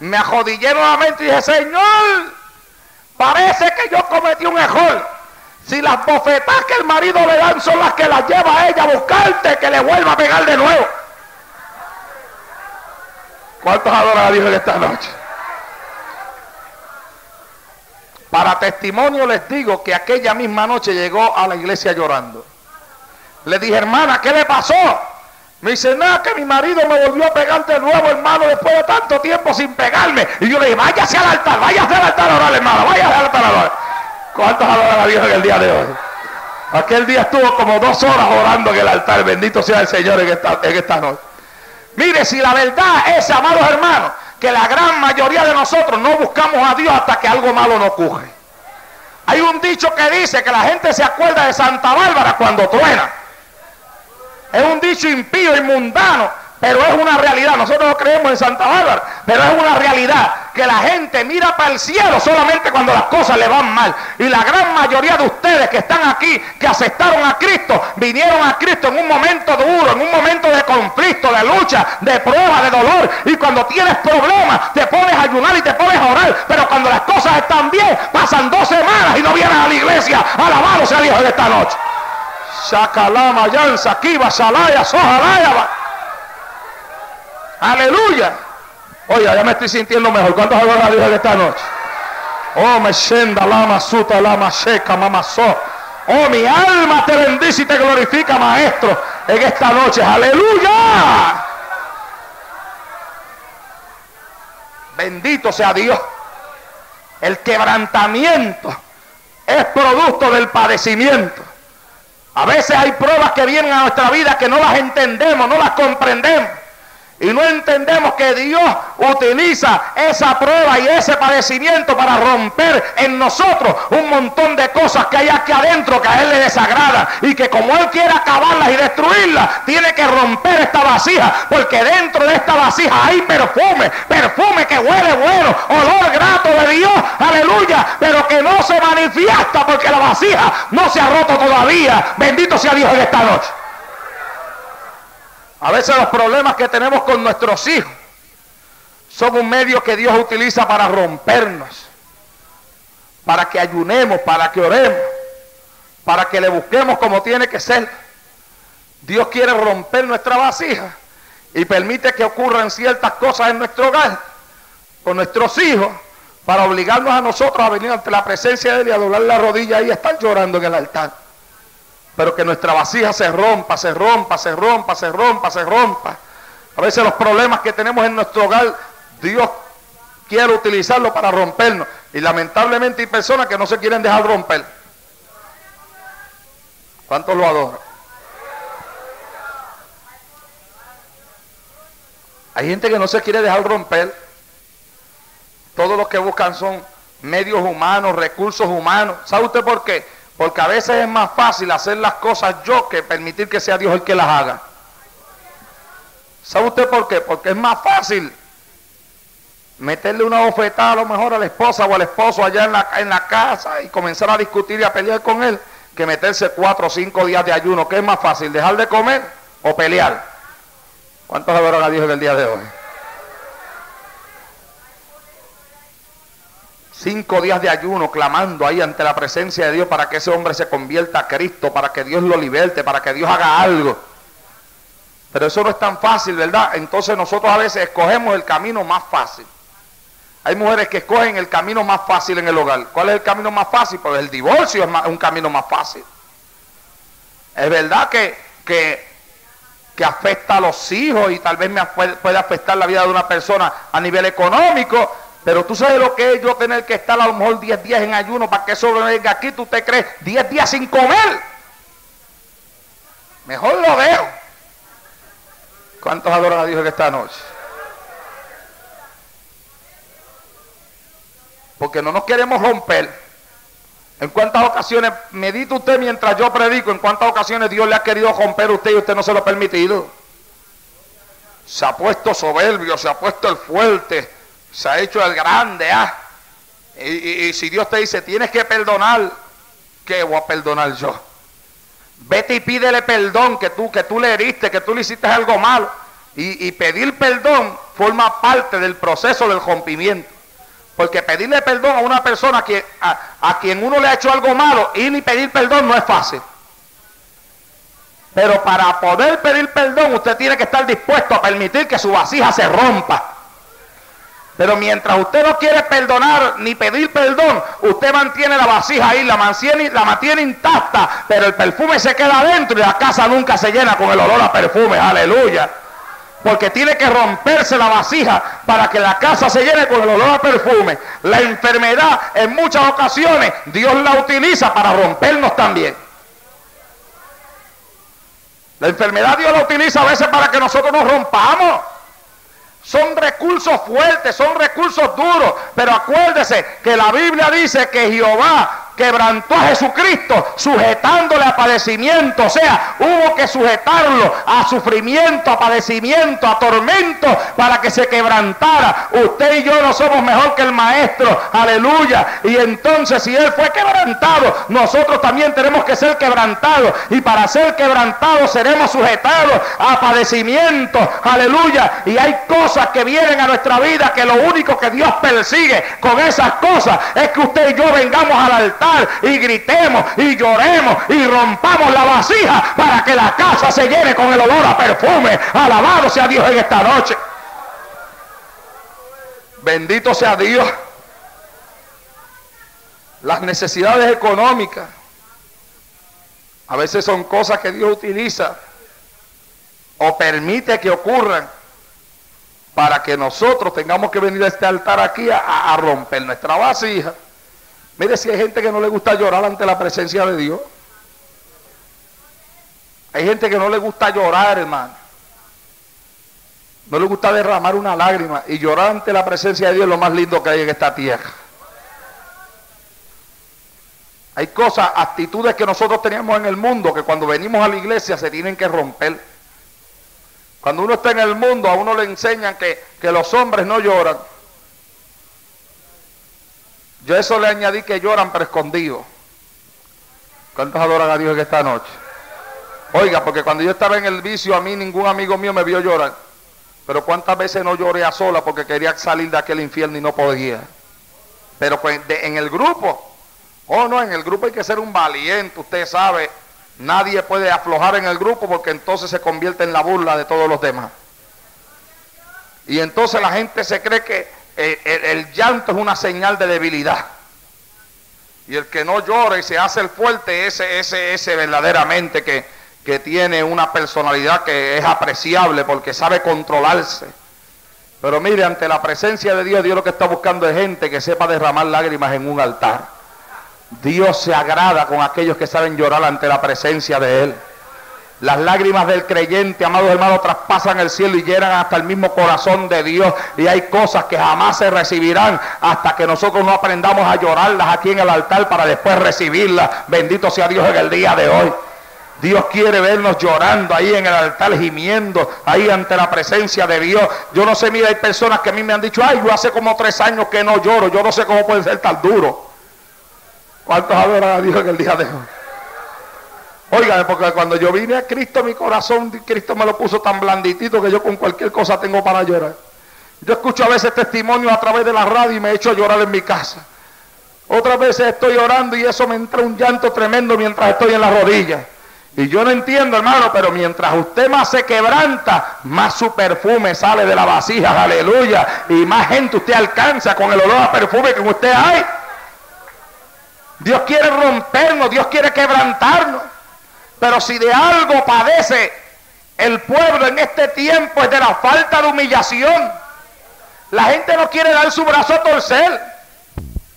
Me arrodillé nuevamente y dije, Señor, parece que yo cometí un error. Si las bofetadas que el marido le dan son las que las lleva a ella a buscarte, que le vuelva a pegar de nuevo. ¿Cuántos adoran a Dios en esta noche? Para testimonio les digo que aquella misma noche llegó a la iglesia llorando. Le dije, hermana, ¿qué le pasó? Me dice, nada, que mi marido me volvió a pegar de nuevo, hermano, después de tanto tiempo sin pegarme. Y yo le dije, váyase al altar a orar, hermano, váyase al altar a orar. ¿Cuántos adoran a Dios en el día de hoy? Aquel día estuvo como 2 horas orando en el altar. Bendito sea el Señor en esta noche. Mire, si la verdad es, amados hermanos, que la gran mayoría de nosotros no buscamos a Dios hasta que algo malo nos ocurre. Hay un dicho que dice que la gente se acuerda de Santa Bárbara cuando truena. Es un dicho impío y mundano, pero es una realidad. Nosotros no creemos en Santa Bárbara, pero es una realidad que la gente mira para el cielo solamente cuando las cosas le van mal. Y la gran mayoría de ustedes que están aquí, que aceptaron a Cristo, vinieron a Cristo en un momento duro, en un momento de conflicto, de lucha, de prueba, de dolor. Y cuando tienes problemas, te pones a ayunar y te pones a orar. Pero cuando las cosas están bien, pasan 2 semanas y no vienes a la iglesia. Alabado sea Dios en esta noche. Shakalama, Yansa, Kiba, Shalaya, Sojalaya. Aleluya. Oiga, ya me estoy sintiendo mejor. ¿Cuántos adoran a Dios en esta noche? Oh, me shenda, lama, suta, lama, sheca, mamazó. Oh, mi alma te bendice y te glorifica, maestro, en esta noche. Aleluya. Bendito sea Dios. El quebrantamiento es producto del padecimiento. A veces hay pruebas que vienen a nuestra vida que no las entendemos, no las comprendemos. Y no entendemos que Dios utiliza esa prueba y ese padecimiento para romper en nosotros un montón de cosas que hay aquí adentro que a Él le desagradan. Y que como Él quiere acabarlas y destruirlas, tiene que romper esta vasija. Porque dentro de esta vasija hay perfume que huele bueno, olor grato de Dios, aleluya. Pero que no se manifiesta porque la vasija no se ha roto todavía. Bendito sea Dios en esta noche. A veces los problemas que tenemos con nuestros hijos son un medio que Dios utiliza para rompernos, para que ayunemos, para que oremos, para que le busquemos como tiene que ser. Dios quiere romper nuestra vasija y permite que ocurran ciertas cosas en nuestro hogar, con nuestros hijos, para obligarnos a nosotros a venir ante la presencia de Él y a doblar la rodilla y a estar llorando en el altar. Pero que nuestra vasija se rompa, se rompa, se rompa, se rompa, se rompa. A veces los problemas que tenemos en nuestro hogar, Dios quiere utilizarlo para rompernos. Y lamentablemente hay personas que no se quieren dejar romper. ¿Cuántos lo adoran? Hay gente que no se quiere dejar romper. Todos los que buscan son medios humanos, recursos humanos. ¿Sabe usted por qué? Porque a veces es más fácil hacer las cosas yo que permitir que sea Dios el que las haga. ¿Sabe usted por qué? Porque es más fácil meterle una bofetada a lo mejor a la esposa o al esposo allá en la casa y comenzar a discutir y a pelear con él, que meterse 4 o 5 días de ayuno. ¿Qué es más fácil? ¿Dejar de comer o pelear? ¿Cuántos adoran a Dios en el día de hoy? 5 días de ayuno clamando ahí ante la presencia de Dios para que ese hombre se convierta a Cristo, para que Dios lo liberte, para que Dios haga algo. Pero eso no es tan fácil, ¿verdad? Entonces nosotros a veces escogemos el camino más fácil. Hay mujeres que escogen el camino más fácil en el hogar. ¿Cuál es el camino más fácil? Pues el divorcio es un camino más fácil. Es verdad que afecta a los hijos y tal vez puede afectar la vida de una persona a nivel económico, pero tú sabes lo que es yo tener que estar a lo mejor 10 días en ayuno para que eso venga aquí. ¿Tú te crees 10 días sin comer? Mejor lo dejo. ¿Cuántos adoran a Dios en esta noche? Porque no nos queremos romper. ¿En cuántas ocasiones, medita usted mientras yo predico, en cuántas ocasiones Dios le ha querido romper a usted y usted no se lo ha permitido? Se ha puesto soberbio, se ha puesto el fuerte, se ha hecho el grande, y si Dios te dice, tienes que perdonar, ¿qué voy a perdonar yo? Vete y pídele perdón, que tú le heriste, que tú le hiciste algo malo. Y pedir perdón forma parte del proceso del rompimiento. Porque pedirle perdón a una persona a quien uno le ha hecho algo malo, ir y pedir perdón no es fácil. Pero para poder pedir perdón, usted tiene que estar dispuesto a permitir que su vasija se rompa. Pero mientras usted no quiere perdonar ni pedir perdón, usted mantiene la vasija ahí, la mantiene intacta, pero el perfume se queda adentro y la casa nunca se llena con el olor a perfume. Aleluya. Porque tiene que romperse la vasija para que la casa se llene con el olor a perfume. La enfermedad en muchas ocasiones Dios la utiliza para rompernos también. La enfermedad Dios la utiliza a veces para que nosotros nos rompamos. Son recursos fuertes, son recursos duros, pero acuérdese que la Biblia dice que Jehová quebrantó a Jesucristo sujetándole a padecimiento. O sea, hubo que sujetarlo a sufrimiento, a padecimiento, a tormento para que se quebrantara. Usted y yo no somos mejor que el maestro, aleluya. Y entonces si él fue quebrantado, nosotros también tenemos que ser quebrantados, y para ser quebrantados seremos sujetados a padecimiento, aleluya. Y hay cosas que vienen a nuestra vida que lo único que Dios persigue con esas cosas es que usted y yo vengamos al altar y gritemos y lloremos y rompamos la vasija para que la casa se llene con el olor a perfume. Alabado sea Dios en esta noche. Bendito sea Dios. Las necesidades económicas a veces son cosas que Dios utiliza o permite que ocurran para que nosotros tengamos que venir a este altar aquí a romper nuestra vasija. Mire, si hay gente que no le gusta llorar ante la presencia de Dios. Hay gente que no le gusta llorar, hermano. No le gusta derramar una lágrima. Y llorar ante la presencia de Dios es lo más lindo que hay en esta tierra. Hay cosas, actitudes que nosotros teníamos en el mundo que cuando venimos a la iglesia se tienen que romper. Cuando uno está en el mundo, a uno le enseñan que los hombres no lloran. Yo eso le añadí que lloran pero escondidos. ¿Cuántos adoran a Dios en esta noche? Oiga, porque cuando yo estaba en el vicio, a mí ningún amigo mío me vio llorar. Pero cuántas veces no lloré a sola porque quería salir de aquel infierno y no podía. Pero en el grupo, oh no, en el grupo hay que ser un valiente, usted sabe. Nadie puede aflojar en el grupo porque entonces se convierte en la burla de todos los demás. Y entonces la gente se cree que el llanto es una señal de debilidad. Y el que no llora y se hace el fuerte, ese verdaderamente que tiene una personalidad que es apreciable porque sabe controlarse. Pero mire, ante la presencia de Dios, Dios lo que está buscando es gente que sepa derramar lágrimas en un altar. Dios se agrada con aquellos que saben llorar ante la presencia de Él. Las lágrimas del creyente, amados hermanos, traspasan el cielo y llegan hasta el mismo corazón de Dios. Y hay cosas que jamás se recibirán hasta que nosotros no aprendamos a llorarlas aquí en el altar para después recibirlas. Bendito sea Dios en el día de hoy. Dios quiere vernos llorando ahí en el altar, gimiendo ahí ante la presencia de Dios. Yo no sé, mira, hay personas que a mí me han dicho, ay, yo hace como 3 años que no lloro. Yo no sé cómo puede ser tan duro. ¿Cuántos adoran a Dios en el día de hoy? Óigame, porque cuando yo vine a Cristo, mi corazón, Cristo me lo puso tan blanditito que yo con cualquier cosa tengo para llorar. Yo escucho a veces testimonios a través de la radio y me echo a llorar en mi casa. Otras veces estoy orando y eso me entra un llanto tremendo mientras estoy en las rodillas. Y yo no entiendo, hermano, pero mientras usted más se quebranta, más su perfume sale de la vasija, aleluya. Y más gente usted alcanza con el olor a perfume que usted hay. Dios quiere rompernos, Dios quiere quebrantarnos. Pero si de algo padece el pueblo en este tiempo es de la falta de humillación. La gente no quiere dar su brazo a torcer.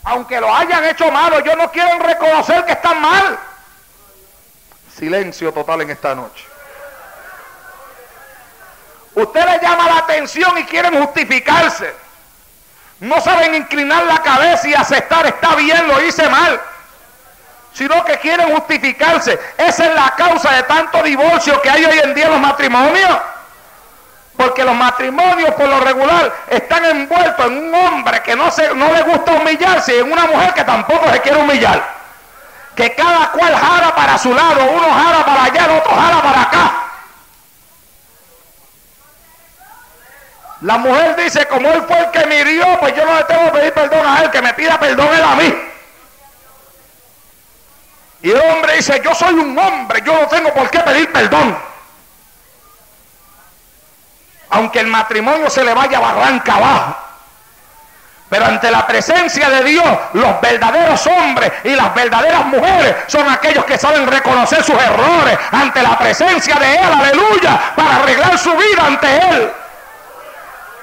Aunque lo hayan hecho malo, ellos no quieren reconocer que están mal. Silencio total en esta noche. Usted le llama la atención y quieren justificarse. No saben inclinar la cabeza y aceptar, está bien, lo hice mal. Sino que quieren justificarse. Esa es la causa de tanto divorcio que hay hoy en día en los matrimonios. Porque los matrimonios por lo regular están envueltos en un hombre que no le gusta humillarse y en una mujer que tampoco se quiere humillar. Que cada cual jala para su lado, uno jala para allá, el otro jala para acá. La mujer dice, como él fue el que me hirió, pues yo no le tengo que pedir perdón a él, que me pida perdón él a mí. Y el hombre dice, yo soy un hombre, yo no tengo por qué pedir perdón. Aunque el matrimonio se le vaya barranca abajo. Pero ante la presencia de Dios, los verdaderos hombres y las verdaderas mujeres son aquellos que saben reconocer sus errores ante la presencia de Él, aleluya, para arreglar su vida ante Él.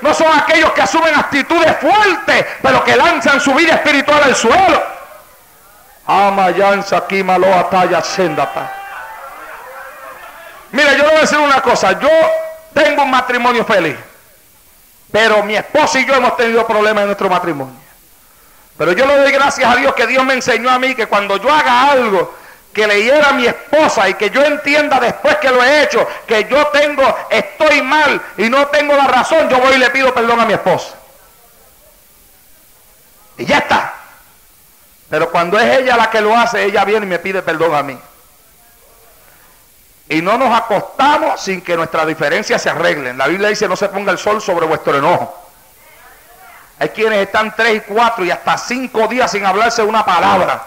No son aquellos que asumen actitudes fuertes, pero que lanzan su vida espiritual al suelo. Mira, yo le voy a decir una cosa. Yo tengo un matrimonio feliz, pero mi esposa y yo hemos tenido problemas en nuestro matrimonio. Pero yo le doy gracias a Dios que Dios me enseñó a mí que cuando yo haga algo que le hiera a mi esposa y que yo entienda después que lo he hecho, que yo estoy mal y no tengo la razón, yo voy y le pido perdón a mi esposa. Y ya está. Pero cuando es ella la que lo hace, ella viene y me pide perdón a mí. Y no nos acostamos sin que nuestras diferencias se arreglen. La Biblia dice, no se ponga el sol sobre vuestro enojo. Hay quienes están 3 y 4 y hasta 5 días sin hablarse una palabra.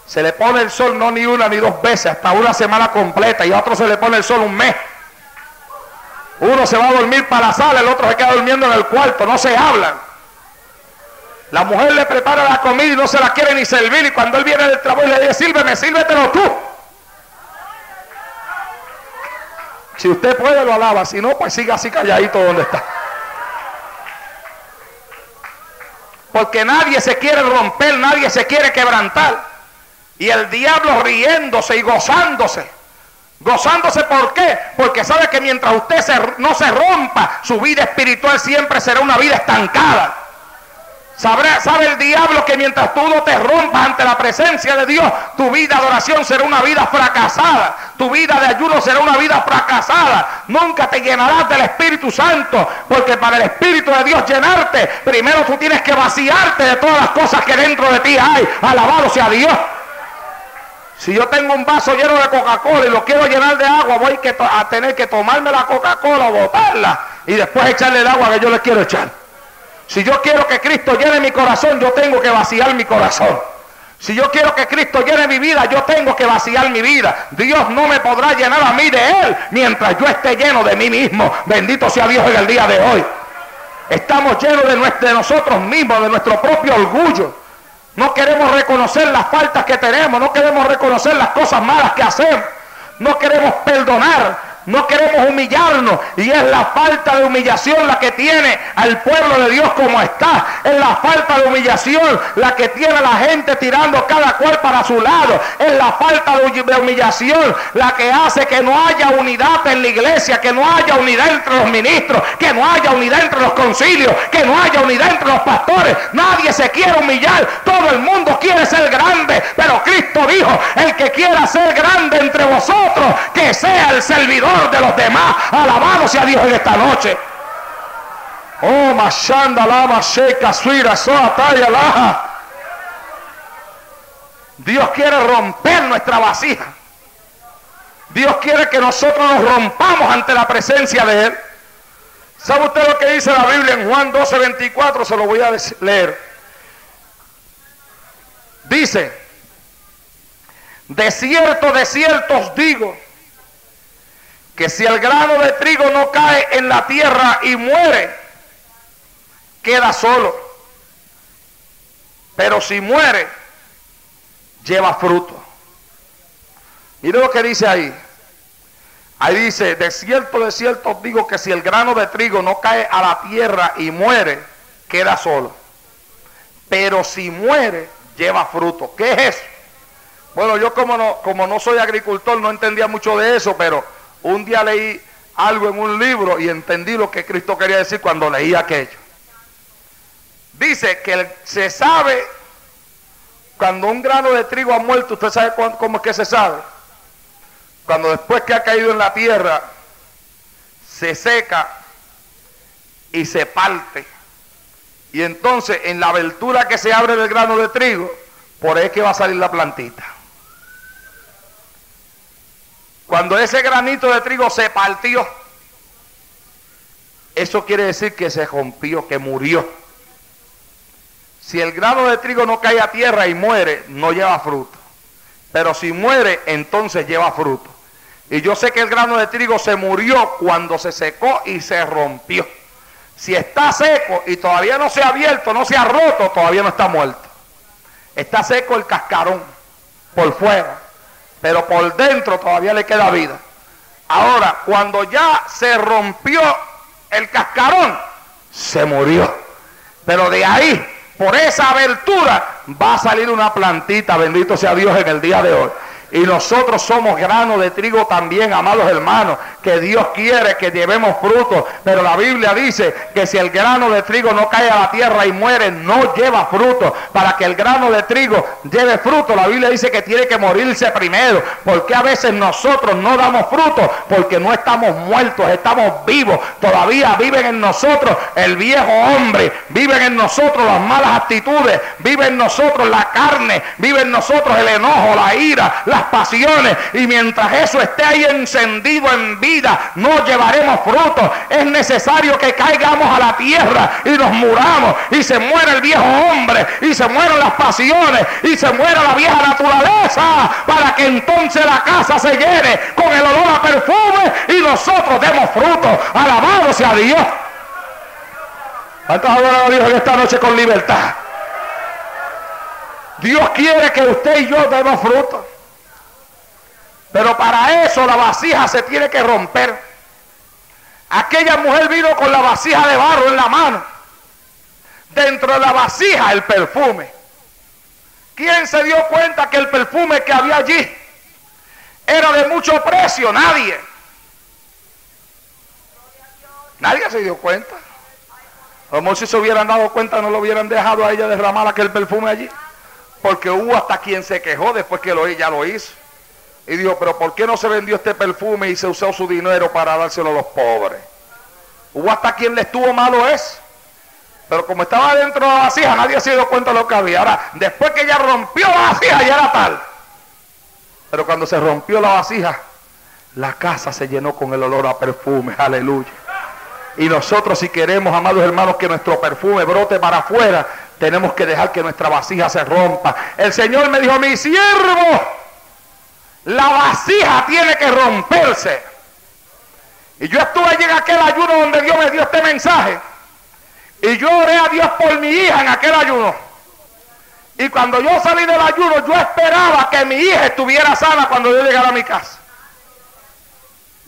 Se le pone el sol no ni una ni 2 veces, hasta una semana completa, y a otro se le pone el sol un mes. Uno se va a dormir para la sala, el otro se queda durmiendo en el cuarto, no se hablan. La mujer le prepara la comida y no se la quiere ni servir, y cuando él viene del trabajo y le dice, sírveme, sírvetelo tú. Si usted puede lo alaba, si no, pues siga así calladito donde está. Porque nadie se quiere romper, nadie se quiere quebrantar. Y el diablo riéndose y gozándose. ¿Gozándose por qué? Porque sabe que mientras usted no se rompa, su vida espiritual siempre será una vida estancada. Sabe el diablo que mientras tú no te rompas ante la presencia de Dios, tu vida de oración será una vida fracasada. Tu vida de ayuno será una vida fracasada. Nunca te llenarás del Espíritu Santo, porque para el Espíritu de Dios llenarte, primero tú tienes que vaciarte de todas las cosas que dentro de ti hay. Alabado sea Dios. Si yo tengo un vaso lleno de Coca-Cola y lo quiero llenar de agua, voy a tener que tomarme la Coca-Cola o botarla y después echarle el agua que yo le quiero echar. Si yo quiero que Cristo llene mi corazón, yo tengo que vaciar mi corazón. Si yo quiero que Cristo llene mi vida, yo tengo que vaciar mi vida. Dios no me podrá llenar a mí de Él mientras yo esté lleno de mí mismo. Bendito sea Dios en el día de hoy. Estamos llenos de nosotros mismos, de nuestro propio orgullo. No queremos reconocer las faltas que tenemos, no queremos reconocer las cosas malas que hacemos, no queremos perdonar, no queremos humillarnos, y es la falta de humillación la que tiene al pueblo de Dios como está. Es la falta de humillación la que tiene a la gente tirando cada cual para su lado. Es la falta de humillación la que hace que no haya unidad en la iglesia, que no haya unidad entre los ministros, que no haya unidad entre los concilios, que no haya unidad entre los pastores. Nadie se quiere humillar, todo el mundo quiere ser grande, pero Cristo dijo: el que quiera ser grande entre vosotros, que sea el servidor de los demás. Alabado sea Dios en esta noche. Oh, mashanda lama sheka suira soataya laja. Dios quiere romper nuestra vasija. Dios quiere que nosotros nos rompamos ante la presencia de Él. ¿Sabe usted lo que dice la Biblia en Juan 12:24? Se lo voy a leer. Dice: de cierto os digo, que si el grano de trigo no cae en la tierra y muere, queda solo. Pero si muere, lleva fruto. Mire lo que dice ahí. Ahí dice: de cierto os digo que si el grano de trigo no cae a la tierra y muere, queda solo. Pero si muere, lleva fruto. ¿Qué es eso? Bueno, yo como no soy agricultor, no entendía mucho de eso, pero un día leí algo en un libro y entendí lo que Cristo quería decir cuando leí aquello. Dice que se sabe cuando un grano de trigo ha muerto. ¿Usted sabe cómo es que se sabe? Cuando después que ha caído en la tierra, se seca y se parte. Y entonces en la abertura que se abre del grano de trigo, por ahí es que va a salir la plantita. Cuando ese granito de trigo se partió, eso quiere decir que se rompió, que murió. Si el grano de trigo no cae a tierra y muere, no lleva fruto. Pero si muere, entonces lleva fruto. Y yo sé que el grano de trigo se murió cuando se secó y se rompió. Si está seco y todavía no se ha abierto, no se ha roto, todavía no está muerto. Está seco el cascarón por fuera, pero por dentro todavía le queda vida. Ahora, cuando ya se rompió el cascarón, se murió. Pero de ahí, por esa abertura, va a salir una plantita, bendito sea Dios en el día de hoy. Y nosotros somos grano de trigo también, amados hermanos, que Dios quiere que llevemos fruto. Pero la Biblia dice que si el grano de trigo no cae a la tierra y muere, no lleva fruto. Para que el grano de trigo lleve fruto, la Biblia dice que tiene que morirse primero. Porque a veces nosotros no damos fruto, porque no estamos muertos, estamos vivos. Todavía viven en nosotros el viejo hombre, viven en nosotros las malas actitudes, vive en nosotros la carne, vive en nosotros el enojo, la ira, las pasiones. Y mientras eso esté ahí encendido en vida, no llevaremos fruto. Es necesario que caigamos a la tierra y nos muramos, y se muera el viejo hombre, y se mueran las pasiones, y se muera la vieja naturaleza, para que entonces la casa se llene con el olor a perfume y nosotros demos fruto. Alabado sea Dios. ¿Cuántos adoran a Dios en esta noche con libertad? Dios quiere que usted y yo demos fruto. Pero para eso la vasija se tiene que romper. Aquella mujer vino con la vasija de barro en la mano. Dentro de la vasija el perfume. ¿Quién se dio cuenta que el perfume que había allí era de mucho precio? Nadie. Nadie se dio cuenta. A lo mejor si se hubieran dado cuenta no lo hubieran dejado a ella derramar aquel perfume allí. Porque hubo hasta quien se quejó después que ella lo hizo. Y dijo: pero ¿por qué no se vendió este perfume y se usó su dinero para dárselo a los pobres? Hubo hasta quien le estuvo malo eso. Pero como estaba dentro de la vasija, nadie se dio cuenta de lo que había. Ahora, después que ella rompió la vasija, ya era tal. Pero cuando se rompió la vasija, la casa se llenó con el olor a perfume. Aleluya. Y nosotros, si queremos, amados hermanos, que nuestro perfume brote para afuera, tenemos que dejar que nuestra vasija se rompa. El Señor me dijo: mi siervo, la vasija tiene que romperse. Y yo estuve allí en aquel ayuno donde Dios me dio este mensaje. Y yo oré a Dios por mi hija en aquel ayuno. Y cuando yo salí del ayuno, yo esperaba que mi hija estuviera sana cuando yo llegara a mi casa.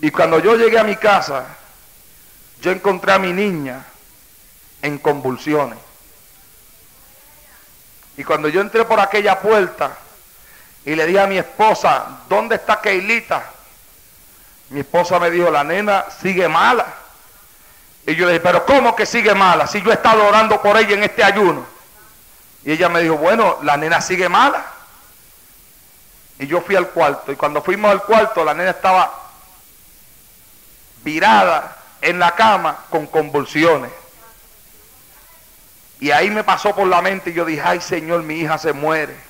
Y cuando yo llegué a mi casa, yo encontré a mi niña en convulsiones. Y cuando yo entré por aquella puerta y le dije a mi esposa: ¿dónde está Keilita? Mi esposa me dijo: la nena sigue mala. Y yo le dije: ¿pero cómo que sigue mala? Si yo he estado orando por ella en este ayuno. Y ella me dijo: bueno, la nena sigue mala. Y yo fui al cuarto. Y cuando fuimos al cuarto, la nena estaba virada en la cama con convulsiones. Y ahí me pasó por la mente y yo dije: ay Señor, mi hija se muere.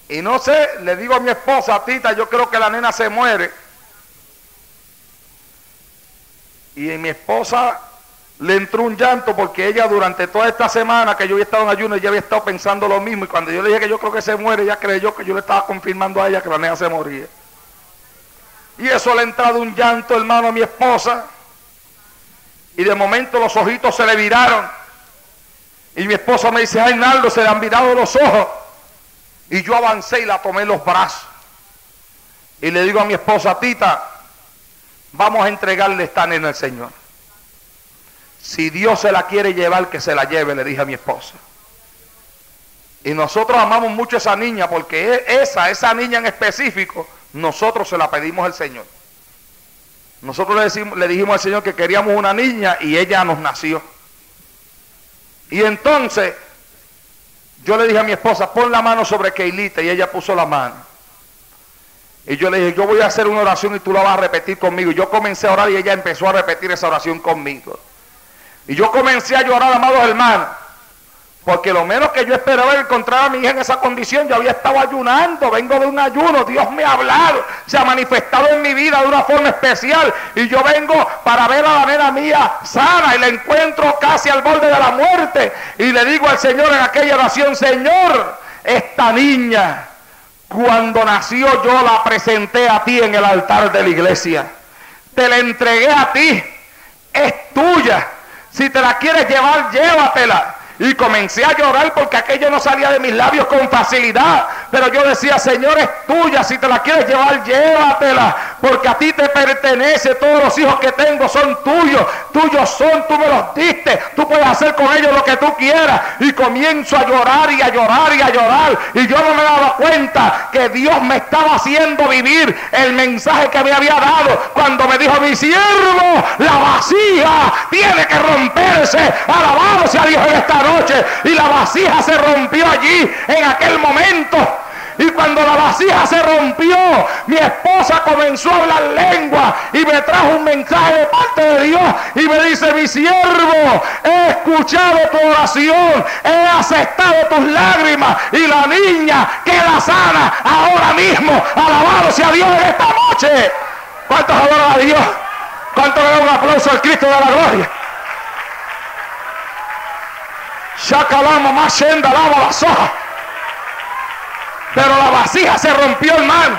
Y no sé, le digo a mi esposa: Tita, yo creo que la nena se muere. Y mi esposa le entró un llanto porque ella durante toda esta semana que yo había estado en ayuno, ella había estado pensando lo mismo. Y cuando yo le dije que yo creo que se muere, ella creyó que yo le estaba confirmando a ella que la nena se moría. Y eso le ha entrado un llanto, hermano, a mi esposa. Y de momento los ojitos se le viraron. Y mi esposa me dice: ay, Naldo, se le han virado los ojos. Y yo avancé y la tomé en los brazos. Y le digo a mi esposa: Tita, vamos a entregarle esta nena al Señor. Si Dios se la quiere llevar, que se la lleve, le dije a mi esposa. Y nosotros amamos mucho a esa niña, porque esa niña en específico, nosotros se la pedimos al Señor. Nosotros le dijimos al Señor que queríamos una niña y ella nos nació. Y entonces yo le dije a mi esposa: pon la mano sobre Keilita, y ella puso la mano. Y yo le dije: yo voy a hacer una oración y tú la vas a repetir conmigo. Y yo comencé a orar y ella empezó a repetir esa oración conmigo. Y yo comencé a llorar, amados hermanos, porque lo menos que yo esperaba era encontrar a mi hija en esa condición. Yo había estado ayunando, vengo de un ayuno, Dios me ha hablado, se ha manifestado en mi vida de una forma especial. Y yo vengo para ver a la nena mía sana y la encuentro casi al borde de la muerte. Y le digo al Señor en aquella oración: Señor, esta niña, cuando nació yo la presenté a ti en el altar de la iglesia. Te la entregué a ti, es tuya. Si te la quieres llevar, llévatela. Y comencé a llorar porque aquello no salía de mis labios con facilidad. Pero yo decía: Señor, es tuya. Si te la quieres llevar, llévatela. Porque a ti te pertenece. Todos los hijos que tengo son tuyos. Tuyos son, tú me los diste. Tú puedes hacer con ellos lo que tú quieras. Y comienzo a llorar y a llorar y a llorar. Y yo no me daba cuenta que Dios me estaba haciendo vivir el mensaje que me había dado cuando me dijo: mi siervo, la vasija tiene que romperse. Alabado sea Dios en esta noche. Y la vasija se rompió allí en aquel momento. Y cuando la vasija se rompió, mi esposa comenzó a hablar lengua y me trajo un mensaje de parte de Dios y me dice: mi siervo, he escuchado tu oración, he aceptado tus lágrimas y la niña queda sana ahora mismo. Alabado sea Dios en esta noche. ¿Cuántos adoran a Dios? ¿Cuántos le dan un aplauso al Cristo de la gloria? Shakalama más yenda lava la soja. Pero la vasija se rompió, hermano.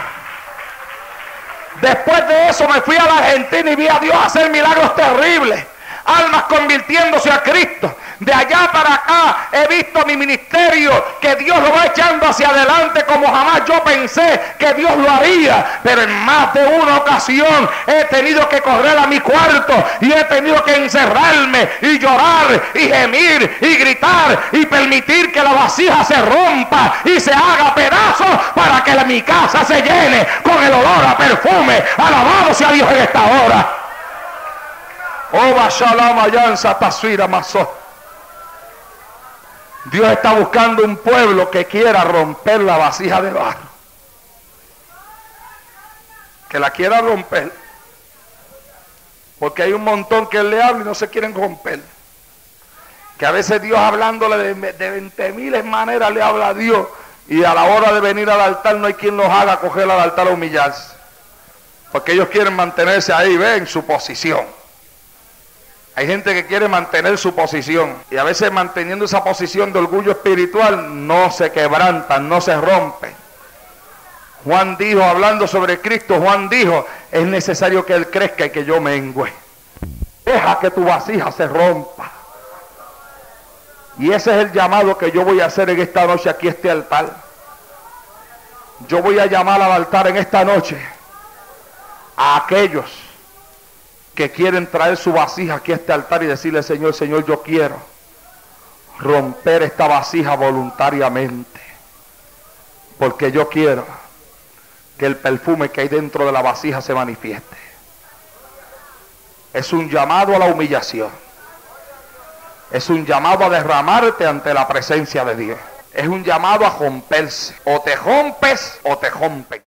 Después de eso me fui a la Argentina y vi a Dios hacer milagros terribles. Almas convirtiéndose a Cristo. De allá para acá he visto mi ministerio que Dios lo va echando hacia adelante como jamás yo pensé que Dios lo haría. Pero en más de una ocasión he tenido que correr a mi cuarto y he tenido que encerrarme y llorar y gemir y gritar y permitir que la vasija se rompa y se haga pedazos para que mi casa se llene con el olor a perfume. Alabado sea Dios en esta hora. Dios está buscando un pueblo que quiera romper la vasija de barro, que la quiera romper, porque hay un montón que Él le habla y no se quieren romper, que a veces Dios hablándole de 20,000 maneras le habla a Dios y a la hora de venir al altar no hay quien los haga coger al altar a humillarse, porque ellos quieren mantenerse ahí, en su posición. Hay gente que quiere mantener su posición y a veces manteniendo esa posición de orgullo espiritual no se quebrantan, no se rompen. Juan dijo, hablando sobre Cristo, Juan dijo, es necesario que Él crezca y que yo mengüe. Deja que tu vasija se rompa. Y ese es el llamado que yo voy a hacer en esta noche aquí a este altar. Yo voy a llamar al altar en esta noche a aquellos que quieren traer su vasija aquí a este altar y decirle, Señor, Señor, yo quiero romper esta vasija voluntariamente, porque yo quiero que el perfume que hay dentro de la vasija se manifieste. Es un llamado a la humillación. Es un llamado a derramarte ante la presencia de Dios. Es un llamado a romperse. O te rompes o te rompen.